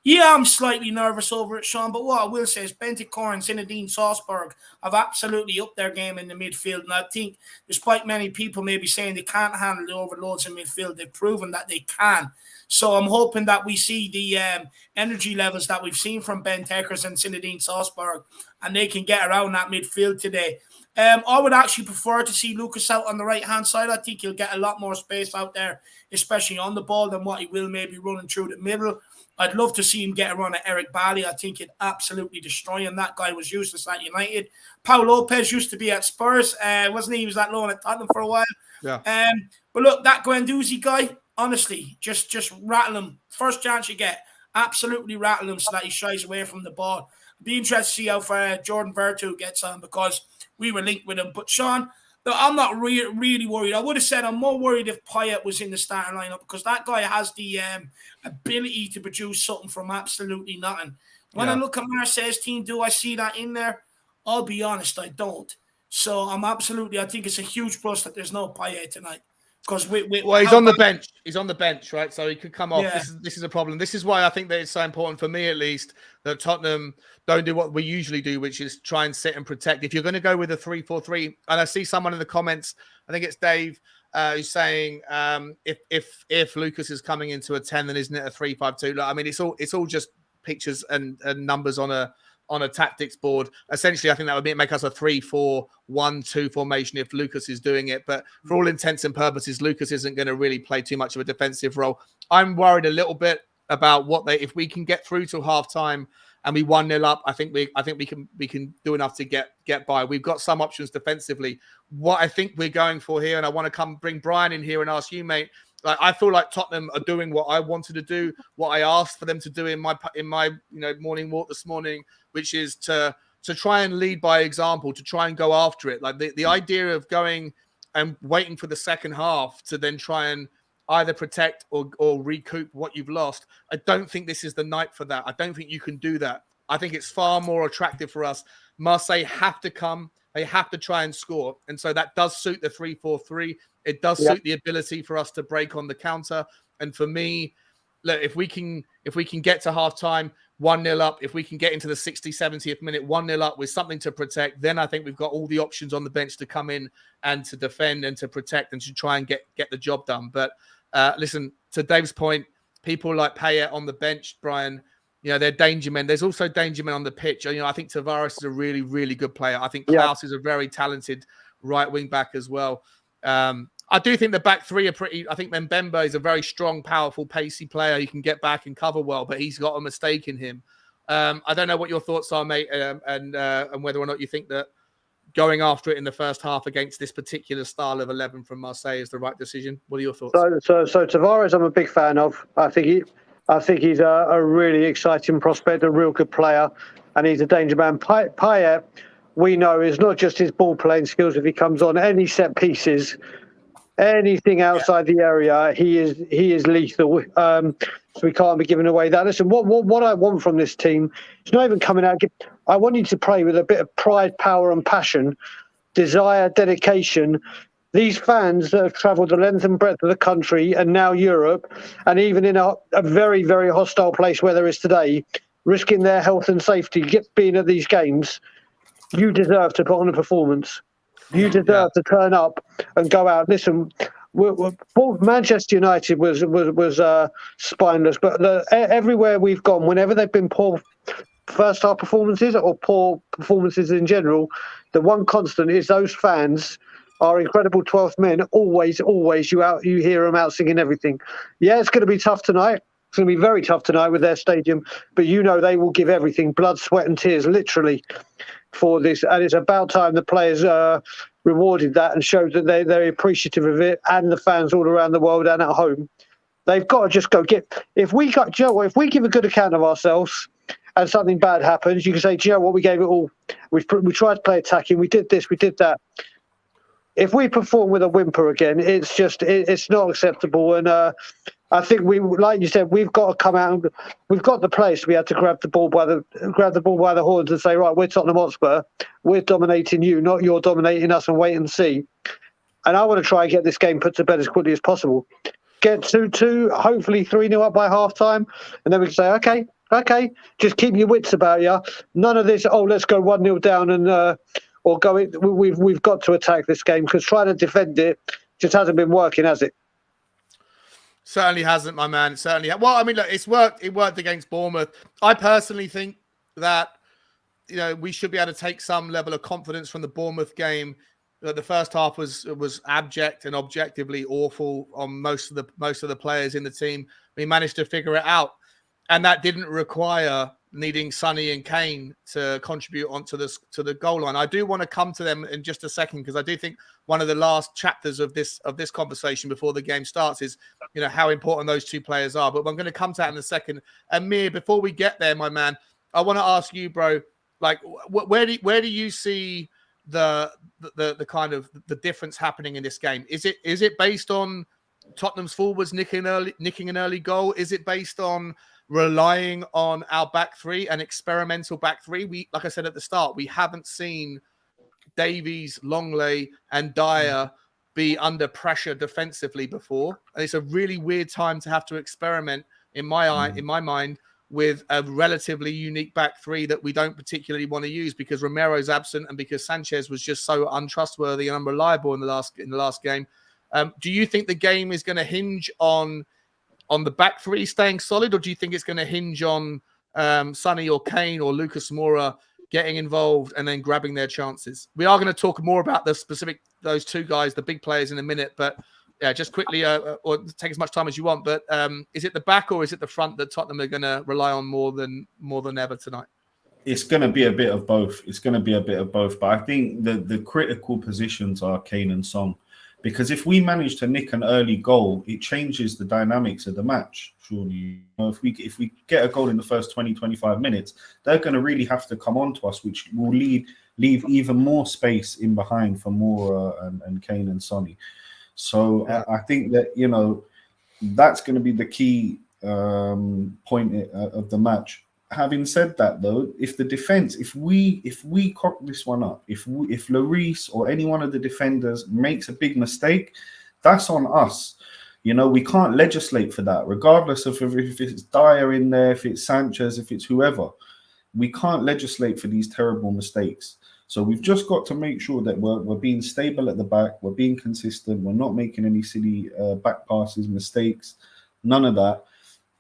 [SPEAKER 2] yeah, I'm slightly nervous over it, Sean. But what I will say is Bentancur and Zinedine Salzburg have absolutely upped their game in the midfield. And I think, despite many people maybe saying they can't handle the overloads in midfield, they've proven that they can. So I'm hoping that we see the energy levels that we've seen from Bentancur and Zinedine Salzburg, and they can get around that midfield today. I would actually prefer to see Lucas out on the right-hand side. I think he'll get a lot more space out there, especially on the ball, than what he will maybe running through the middle. I'd love to see him get a run at Eric Bailly. I think he'd absolutely destroy him. That guy was useless at United. Paul Lopez used to be at Spurs, wasn't he? He was at loan at Tottenham for a while.
[SPEAKER 1] Yeah.
[SPEAKER 2] But look, that Guendouzi guy, honestly, just rattle him. First chance you get, absolutely rattle him so that he shies away from the ball. I'd be interested to see how far Jordan Vertu gets on, because we were linked with him. But Sean, look, I'm not really worried. I would have said I'm more worried if Payet was in the starting lineup, because that guy has the ability to produce something from absolutely nothing. When I look at Marseille's team, do I see that in there? I'll be honest, I don't. So I think it's a huge plus that there's no Payet tonight. Because
[SPEAKER 1] he's on the bench. He's on the bench, right? So he could come off.
[SPEAKER 2] Yeah.
[SPEAKER 1] This is a problem. This is why I think that it's so important for me, at least, that Tottenham don't do what we usually do, which is try and sit and protect. If you're going to go with a 3-4-3, and I see someone in the comments, I think it's Dave, who's saying if Lucas is coming into a 10, then isn't it a 3-5-2? Like, I mean, it's all just pictures and numbers on a tactics board. Essentially, I think that would make us a 3-4-1-2 formation if Lucas is doing it. But for all intents and purposes, Lucas isn't going to really play too much of a defensive role. I'm worried a little bit about if we can get through to half time and we 1-0 up, I think we can do enough to get by. We've got some options defensively. What I think we're going for here, and I want to bring Brian in here and ask you, mate. Like, I feel like Tottenham are doing what I wanted to do, what I asked for them to do in my morning walk this morning, which is to try and lead by example, to try and go after it. Like the idea of going and waiting for the second half to then try and either protect or recoup what you've lost. I don't think this is the night for that. I don't think you can do that. I think it's far more attractive for us. Marseille have to come. They have to try and score. And so that does suit the 3-4-3. It does suit the ability for us to break on the counter. And for me, look, if we can get to halftime 1-0 up, if we can get into the 60th, 70th minute 1-0 up with something to protect, then I think we've got all the options on the bench to come in and to defend and to protect and to try and get the job done. But listen, to Dave's point, people like Payet on the bench, Brian, they're danger men. There's also danger men on the pitch. I think Tavares is a really, really good player. I think Klaus is a very talented right wing back as well. I do think the back three are pretty. I think Mbemba is a very strong, powerful, pacey player. He can get back and cover well, but he's got a mistake in him. I don't know what your thoughts are, mate, and whether or not you think that going after it in the first half against this particular style of 11 from Marseille is the right decision. What are your thoughts?
[SPEAKER 3] So Tavares, I'm a big fan of. I think he's a really exciting prospect, a real good player, and he's a danger man. Payet, we know, is not just his ball playing skills. If he comes on any set pieces, anything outside the area, he is lethal. So we can't be giving away that. Listen, what I want from this team is not even coming out. I want you to play with a bit of pride, power, and passion, desire, dedication. These fans that have travelled the length and breadth of the country and now Europe, and even in a very, very hostile place where there is today, risking their health and safety, being at these games, you deserve to put on a performance. You deserve to turn up and go out. Listen, Manchester United was spineless, but everywhere we've gone, whenever they've been poor first half performances or poor performances in general, the one constant is those fans are incredible 12th men. Always you hear them out singing everything. Yeah, it's going to be tough tonight. It's going to be very tough tonight with their stadium, but they will give everything, blood, sweat and tears, literally, for this. And it's about time the players rewarded that and showed that they're appreciative of it, and the fans all around the world and at home. They've got to just go get. If we give a good account of ourselves and something bad happens, you can say, do you know what? We gave it all. We tried to play attacking. We did this. We did that. If we perform with a whimper again, it's not acceptable. And I think like you said, we've got to come out. And we've got the place to be able to grab the ball by the horns and say, right, we're Tottenham Hotspur. We're dominating you, not you're dominating us, and wait and see. And I want to try and get this game put to bed as quickly as possible. Get 2-2, hopefully 3-0 up by half time, and then we can say, okay, just keep your wits about you. None of this, let's go 1-0 down and or go. We've got to attack this game, because trying to defend it just hasn't been working, has it?
[SPEAKER 1] Certainly hasn't, my man. Certainly. Well, I mean, look, it's worked. It worked against Bournemouth. I personally think that we should be able to take some level of confidence from the Bournemouth game. The first half was abject and objectively awful on most of the players in the team. We managed to figure it out, and that didn't require needing Sonny and Kane to contribute to the goal line. I do want to come to them in just a second, because I do think one of the last chapters of this conversation before the game starts is how important those two players are. But I'm going to come to that in a second. And Mir, before we get there, my man, I want to ask you, bro, like where do you see the kind of the difference happening in this game? Is it based on Tottenham's forwards nicking an early goal? Is it based on relying on our back three, an experimental back three? We, like I said at the start, we haven't seen Davies, Longley, and Dyer be under pressure defensively before, and it's a really weird time to have to experiment in my mind with a relatively unique back three that we don't particularly want to use, because Romero's absent and because Sanchez was just so untrustworthy and unreliable in the last game. Do you think the game is going to hinge on the back three staying solid, or do you think it's going to hinge on Sonny or Kane or Lucas Moura getting involved and then grabbing their chances? We are going to talk more about those two guys, the big players, in a minute, but yeah, just quickly, or take as much time as you want. But is it the back or is it the front that Tottenham are going to rely on more than ever tonight?
[SPEAKER 4] It's going to be a bit of both. But I think the critical positions are Kane and Son, because if we manage to nick an early goal, it changes the dynamics of the match. Surely, if we get a goal in the first 20-25 minutes, they're going to really have to come on to us, which will leave even more space in behind for Moura and Kane and Sonny. So yeah. I think that that's going to be the key point of the match. Having said that, though, if the defense, if we cock this one up, if Lloris or any one of the defenders makes a big mistake, that's on us. We can't legislate for that, regardless of if it's Dyer in there, if it's Sanchez, if it's whoever. We can't legislate for these terrible mistakes. So we've just got to make sure that we're being stable at the back, we're being consistent, we're not making any silly back passes, mistakes, none of that.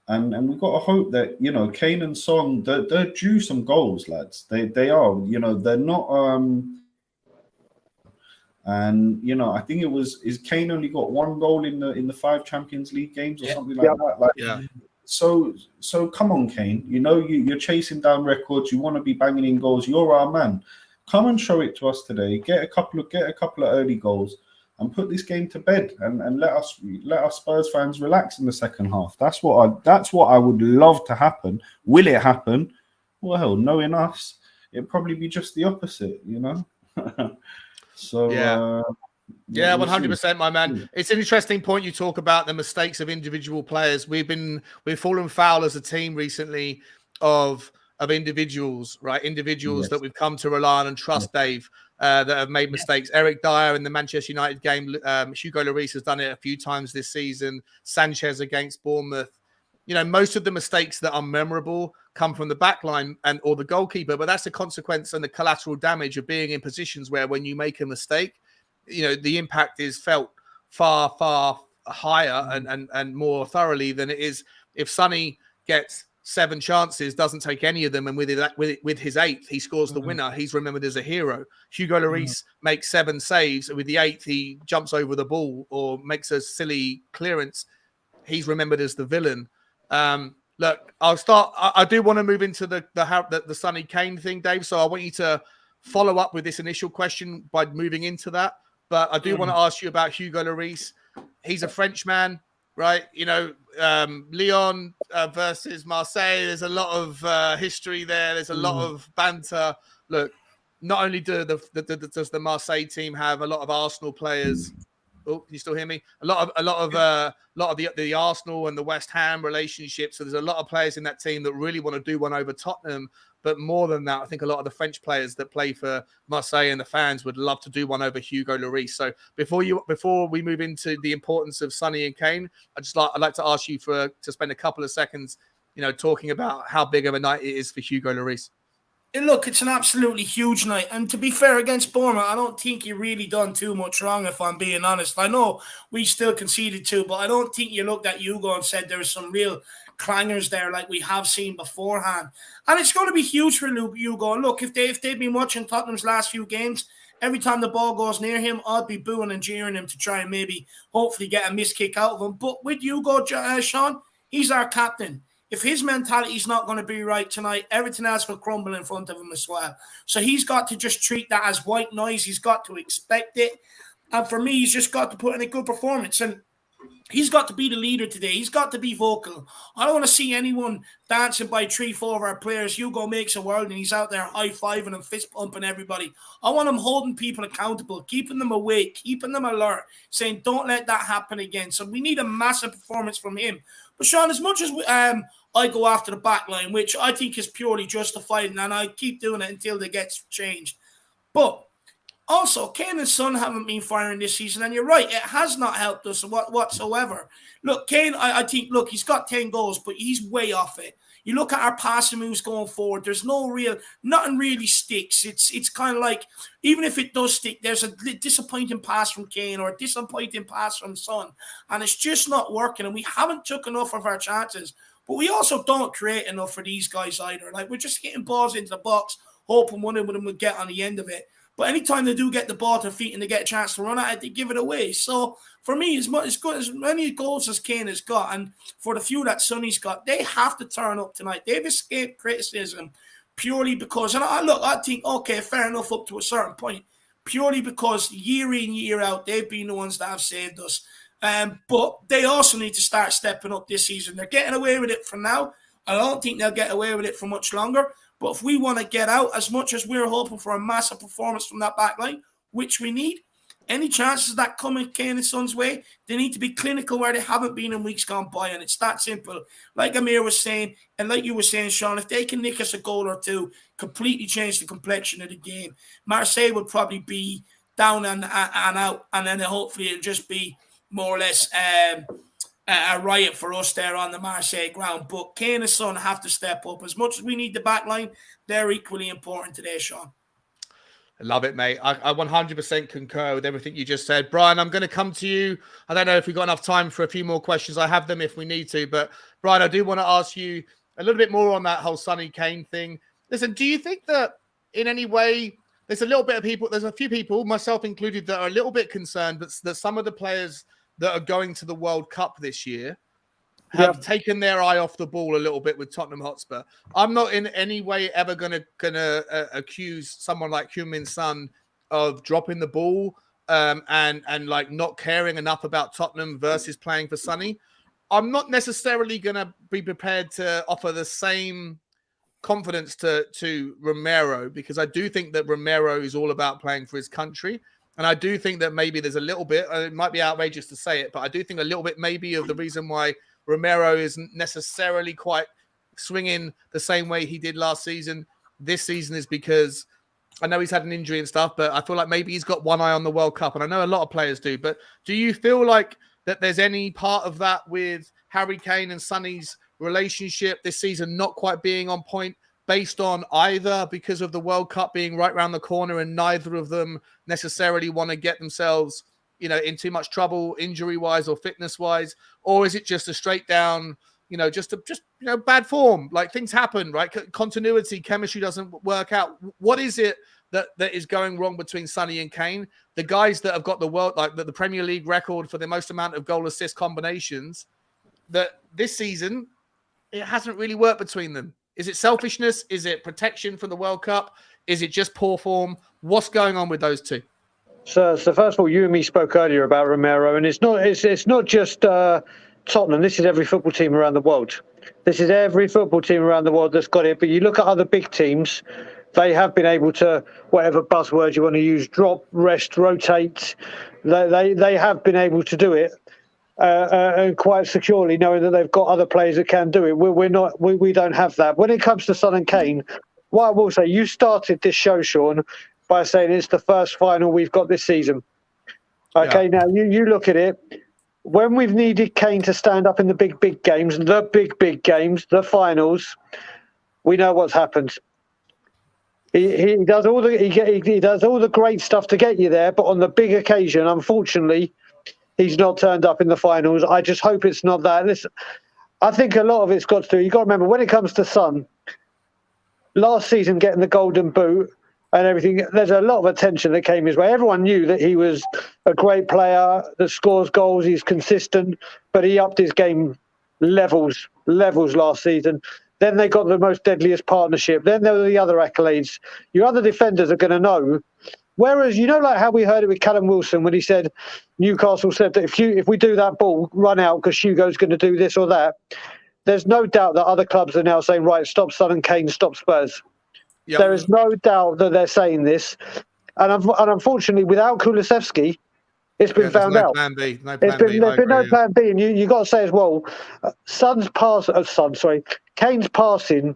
[SPEAKER 4] And we've got to hope that, Kane and Son, they're due some goals, lads. They are, they're not. And I think is Kane only got one goal in the 5 Champions League games or something like that.
[SPEAKER 1] Yeah.
[SPEAKER 4] So come on, Kane. You're chasing down records. You want to be banging in goals. You're our man. Come and show it to us today. Get a couple of early goals and put this game to bed and let us Spurs fans relax in the second half. That's what I would love to happen. Will it happen? Well, knowing us, it'd probably be just the opposite, So
[SPEAKER 1] yeah. 100%, my man. It's an interesting point you talk about the mistakes of individual players. We've fallen foul as a team recently of individuals, right? Individuals that we've come to rely on and trust, Dave, that have made mistakes. Eric Dyer in the Manchester United game. Hugo Lloris has done it a few times this season. Sanchez against Bournemouth. Most of the mistakes that are memorable come from the back line or the goalkeeper, but that's the consequence and the collateral damage of being in positions where when you make a mistake, the impact is felt far, far higher and more thoroughly than it is if Sonny gets 7 chances, doesn't take any of them, and with his 8th, he scores the winner. He's remembered as a hero. Hugo Lloris makes 7 saves, and with the 8th, he jumps over the ball or makes a silly clearance. He's remembered as the villain. Look, I'll start. I do want to move into the Sonny Kane thing, Dave. So I want you to follow up with this initial question by moving into that. But I do want to ask you about Hugo Lloris. He's a Frenchman, right? You know, Lyon versus Marseille. There's a lot of history there. There's a lot of banter. Look, not only does the Marseille team have a lot of Arsenal players. Oh, can you still hear me? A lot of the Arsenal and the West Ham relationship. So there's a lot of players in that team that really want to do one over Tottenham. But more than that, I think a lot of the French players that play for Marseille and the fans would love to do one over Hugo Lloris. So before we move into the importance of Sonny and Kane, I'd like to ask you to spend a couple of seconds, talking about how big of a night it is for Hugo Lloris.
[SPEAKER 2] Look, it's an absolutely huge night. And to be fair, against Bournemouth, I don't think you really done too much wrong, if I'm being honest. I know we still conceded 2, but I don't think you looked at Hugo and said there was some real clangers there like we have seen beforehand. And it's going to be huge for Hugo. And look, if they've been watching Tottenham's last few games, every time the ball goes near him, I'll be booing and jeering him to try and maybe hopefully get a missed kick out of him. But with Hugo, Sean, he's our captain. If his mentality is not going to be right tonight, everything else will crumble in front of him as well. So he's got to just treat that as white noise. He's got to expect it. And for me, he's just got to put in a good performance. And he's got to be the leader today. He's got to be vocal. I don't want to see anyone dancing by 3-4 of our players. Hugo makes a world and he's out there high-fiving and fist-pumping everybody. I want him holding people accountable, keeping them awake, keeping them alert, saying, don't let that happen again. So we need a massive performance from him. But Sean, as much as I go after the back line, which I think is purely justified, and I keep doing it until they get changed. But also, Kane and Son haven't been firing this season, and you're right, it has not helped us whatsoever. Look, Kane, I think, he's got 10 goals, but he's way off it. You look at our passing moves going forward, there's nothing really sticks. It's kind of like, even if it does stick, there's a disappointing pass from Kane or a disappointing pass from Son, and it's just not working, and we haven't took enough of our chances. But we also don't create enough for these guys either. Like, we're just hitting balls into the box, hoping one of them would get on the end of it. But anytime they do get the ball to their feet and they get a chance to run at it, they give it away. So for me, as many goals as Kane has got, and for the few that Sonny's got, they have to turn up tonight. They've escaped criticism purely because, and I think, okay, fair enough up to a certain point, purely because year in, year out, they've been the ones that have saved us. But they also need to start stepping up this season. They're getting away with it for now. I don't think they'll get away with it for much longer. But if we want to get out, as much as we're hoping for a massive performance from that back line, which we need, any chances that come in Kane and Son's way, they need to be clinical where they haven't been in weeks gone by. And it's that simple. Like Amir was saying, and like you were saying, Sean, if they can nick us a goal or two, completely change the complexion of the game, Marseille would probably be down and out. And then hopefully it'll just be more or less a riot for us there on the Marseille ground. But Kane and Son have to step up. As much as we need the back line, they're equally important today, Sean.
[SPEAKER 1] I love it, mate. I 100% concur with everything you just said. Brian, I'm going to come to you. I don't know if we've got enough time for a few more questions. I have them if we need to. But, Brian, I do want to ask you a little bit more on that whole Sonny Kane thing. Listen, do you think that in any way there's a few people, myself included, that are a little bit concerned that some of the players that are going to the World Cup this year have taken their eye off the ball a little bit with Tottenham Hotspur? I'm not in any way ever gonna accuse someone like Heung-min Son of dropping the ball and like not caring enough about Tottenham versus playing for Sonny. I'm not necessarily gonna be prepared to offer the same confidence to Romero, because I do think that Romero is all about playing for his country. And I do think that maybe there's a little bit, it might be outrageous to say it, but I do think a little bit maybe of the reason why Romero isn't necessarily quite swinging the same way he did last season this season is because I know he's had an injury and stuff, but I feel like maybe he's got one eye on the World Cup. And I know a lot of players do, but do you feel like that there's any part of that with Harry Kane and Sonny's relationship this season not quite being on point, based on either because of the World Cup being right around the corner and neither of them necessarily want to get themselves, in too much trouble injury-wise or fitness-wise? Or is it just a straight down, just bad form. Like things happen, right? Continuity, chemistry doesn't work out. What is it that is going wrong between Sonny and Kane? The guys that have got the Premier League record for the most amount of goal assist combinations, that this season it hasn't really worked between them. Is it selfishness? Is it protection from the World Cup? Is it just poor form? What's going on with those two?
[SPEAKER 3] So first of all, you and me spoke earlier about Romero, and it's not just Tottenham. This is every football team around the world. This is every football team around the world that's got it. But you look at other big teams, they have been able to, whatever buzzword you want to use, drop, rest, rotate. They have been able to do it. And quite securely, knowing that they've got other players that can do it. We don't have that. When it comes to Son and Kane, what I will say, you started this show, Sean, by saying it's the first final we've got this season. Okay, Now you look at it. When we've needed Kane to stand up in the big games, big games, the finals, we know what's happened. He does all the great stuff to get you there, but on the big occasion, unfortunately, he's not turned up in the finals. I just hope it's not that. Listen, I think a lot of it's got to do. You got to remember when it comes to Son, last season getting the Golden Boot and everything, there's a lot of attention that came his way. Everyone knew that he was a great player that scores goals. He's consistent, but he upped his game levels last season. Then they got the most deadliest partnership. Then there were the other accolades. Your other defenders are going to know. Whereas, like how we heard it with Callum Wilson when he said, Newcastle said that if we do that ball, run out because Hugo's going to do this or that. There's no doubt that other clubs are now saying, right, stop Son and Kane, stop Spurs. Yep. There is no doubt that they're saying this. And unfortunately, without Kulusevski, it's been found out.
[SPEAKER 1] Plan B.
[SPEAKER 3] There's been no plan B. And you got to say as well, Kane's passing,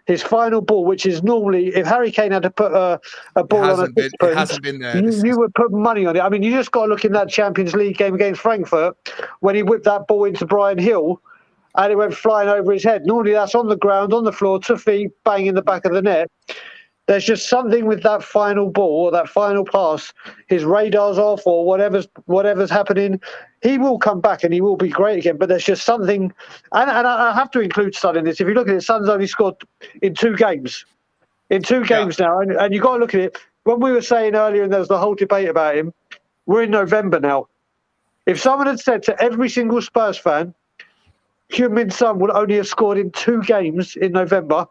[SPEAKER 3] his final ball, which is normally, if Harry Kane had to put a ball on a
[SPEAKER 1] it hasn't been there.
[SPEAKER 3] You would put money on it. I mean, you just got to look in that Champions League game against Frankfurt when he whipped that ball into Brian Hill and it went flying over his head. Normally that's on the ground, on the floor, 2 feet, bang in the back of the net. There's just something with that final ball or that final pass. His radar's off or whatever's happening. He will come back and he will be great again. But there's just something, and I have to include Son in this. If you look at it, Son's only scored in 2 games. In 2 games now, and you've got to look at it. When we were saying earlier, and there was the whole debate about him, we're in November now. If someone had said to every single Spurs fan, Heung-min Son would only have scored in 2 games in November,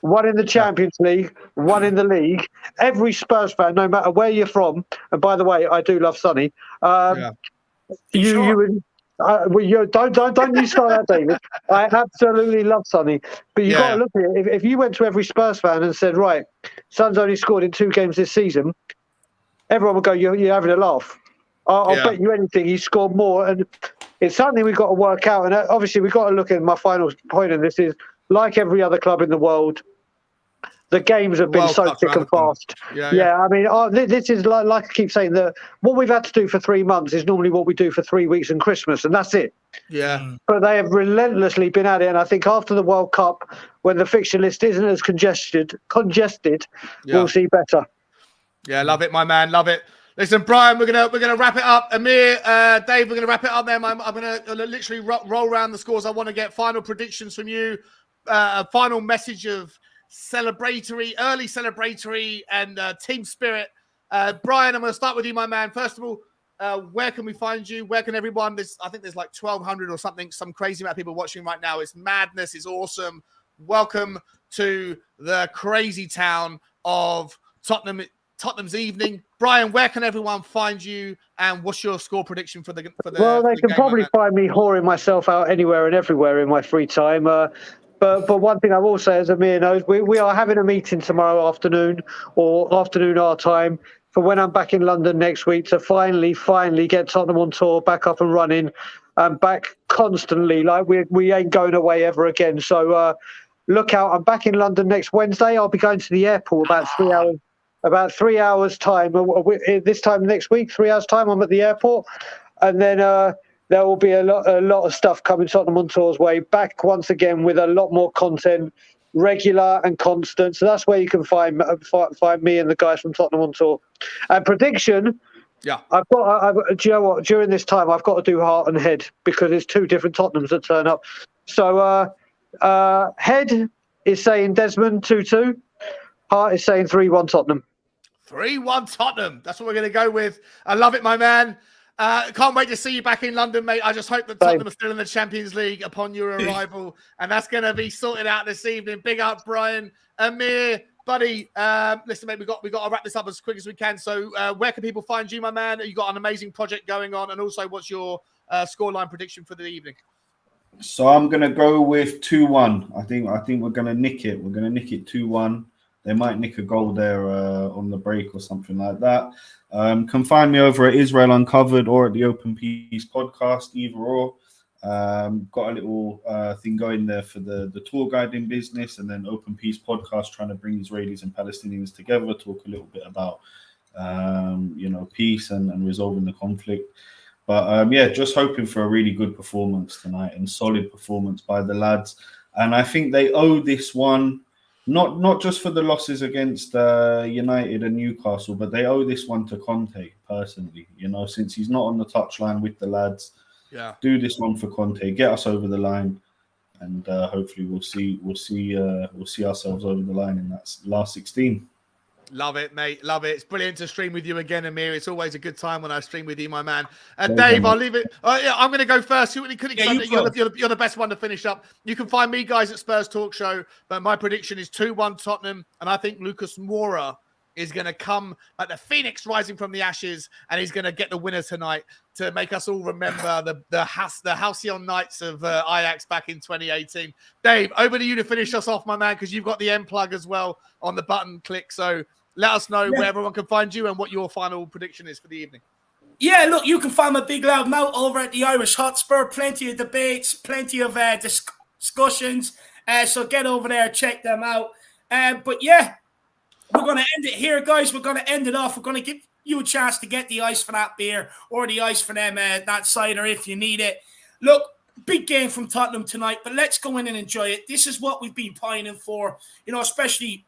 [SPEAKER 3] 1 in the Champions League, 1 in the league. Every Spurs fan, no matter where you're from, and by the way, I do love Sonny. Don't you start that, David. I absolutely love Sonny, but you got to look at it. If you went to every Spurs fan and said, "Right, Son's only scored in 2 games this season," everyone would go, "You're having a laugh." I'll bet you anything he scored more, and it's something we've got to work out. And obviously, we've got to look at my final point on this is, like every other club in the world, the games have been so thick and fast. I mean, this is like I keep saying, that what we've had to do for 3 months is normally what we do for 3 weeks and Christmas, and that's it.
[SPEAKER 1] Yeah.
[SPEAKER 3] But they have relentlessly been at it, and I think after the World Cup, when the fixture list isn't as congested, we'll see better.
[SPEAKER 1] Yeah, love it, my man, love it. Listen, Brian, we're gonna wrap it up. Amir, Dave, we're gonna wrap it up there. I'm gonna literally roll around the scores. I want to get final predictions from you. A final message of early celebratory and team spirit. Brian, I'm going to start with you, my man. First of all, where can we find you? Where can everyone? I think there's like 1,200 or something, some crazy amount of people watching right now. It's madness. It's awesome. Welcome to the crazy town of Tottenham's evening. Brian, where can everyone find you, and what's your score prediction for the
[SPEAKER 3] Well, they can probably find me whoring myself out anywhere and everywhere in my free time. But one thing I will say, as Amir knows, we are having a meeting tomorrow afternoon or afternoon our time for when I'm back in London next week to finally get Tottenham on tour back up and running and back constantly. Like we ain't going away ever again. So look out. I'm back in London next Wednesday. I'll be going to the airport about 3 hours. About 3 hours time. This time next week, 3 hours time, I'm at the airport, and then there will be a lot of stuff coming Tottenham on Tour's way. Back once again with a lot more content, regular and constant. So that's where you can find me and the guys from Tottenham on Tour. And prediction.
[SPEAKER 1] Yeah,
[SPEAKER 3] do you know what? During this time, I've got to do heart and head because it's 2 different Tottenhams that turn up. So Head is saying Desmond 2-2. Hart is saying 3-1 Tottenham.
[SPEAKER 1] 3-1 Tottenham. That's what we're going to go with. I love it, my man. Can't wait to see you back in London, mate. I just hope that Tottenham are still in the Champions League upon your arrival, and that's going to be sorted out this evening. Big up, Brian, Amir, buddy. Listen, mate, we got to wrap this up as quick as we can. So, where can people find you, my man? You got an amazing project going on, and also, what's your scoreline prediction for the evening?
[SPEAKER 4] So I'm going to go with 2-1. I think we're going to nick it. We're going to nick it 2-1. They might nick a goal there on the break or something like that. Can find me over at Israel Uncovered or at the Open Peace podcast, either or. Got a little thing going there for the tour guiding business, and then Open Peace podcast, trying to bring Israelis and Palestinians together, talk a little bit about peace and resolving the conflict. But just hoping for a really good performance tonight and solid performance by the lads. And I think they owe this one, not just for the losses against United and Newcastle, but they owe this one to Conte personally. Since he's not on the touchline with the lads, do this one for Conte, get us over the line, and hopefully we'll see ourselves over the line in that last 16.
[SPEAKER 1] Love it, mate. Love it. It's brilliant to stream with you again, Amir. It's always a good time when I stream with you, my man. Dave, I'll leave it. I'm going to go first. You're the best one to finish up. You can find me, guys, at Spurs Talk Show. But my prediction is 2-1 Tottenham. And I think Lucas Moura is going to come like the phoenix rising from the ashes. And he's going to get the winner tonight to make us all remember the halcyon nights of Ajax back in 2018. Dave, over to you to finish us off, my man, because you've got the end plug as well on the button click. So let us know where everyone can find you and what your final prediction is for the evening.
[SPEAKER 2] Yeah, look, you can find my big loud mouth over at the Irish Hotspur. Plenty of debates, plenty of discussions. So get over there, check them out. But yeah, we're going to end it here, guys. We're going to end it off. We're going to give you a chance to get the ice for that beer or the ice for them that cider if you need it. Look, big game from Tottenham tonight, but let's go in and enjoy it. This is what we've been pining for, especially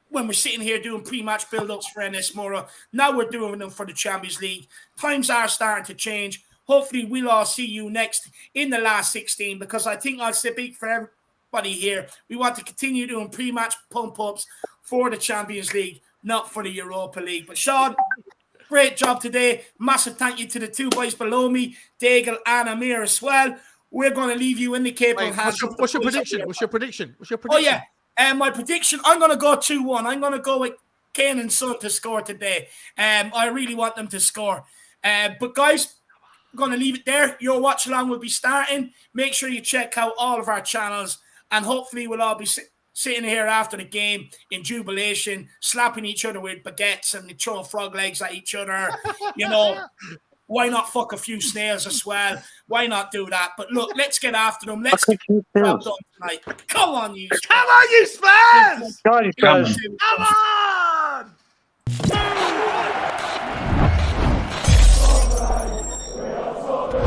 [SPEAKER 2] when we're sitting here doing pre-match build-ups for NS Moura. Now we're doing them for the Champions League. Times are starting to change. Hopefully we'll all see you next in the last 16, because I think I'll speak for everybody here. We want to continue doing pre-match pump-ups for the Champions League, not for the Europa League. But Sean, great job today. Massive thank you to the two boys below me, Daigle and Amir as well. We're going to leave you in the capable hands.
[SPEAKER 1] What's your prediction?
[SPEAKER 2] Oh, yeah. And my prediction, I'm going to go 2-1. I'm going to go with Kane and Son to score today. I really want them to score. But guys, I'm going to leave it there. Your watch along will be starting. Make sure you check out all of our channels, and hopefully we'll all be sitting here after the game in jubilation, slapping each other with baguettes and throwing frog legs at each other. Why not fuck a few snails as well? Why not do that? But look, let's get after them. Let's get the job done tonight. Come on, you Spurs!
[SPEAKER 1] Come on, you Spurs!
[SPEAKER 3] Come on.
[SPEAKER 1] Come on!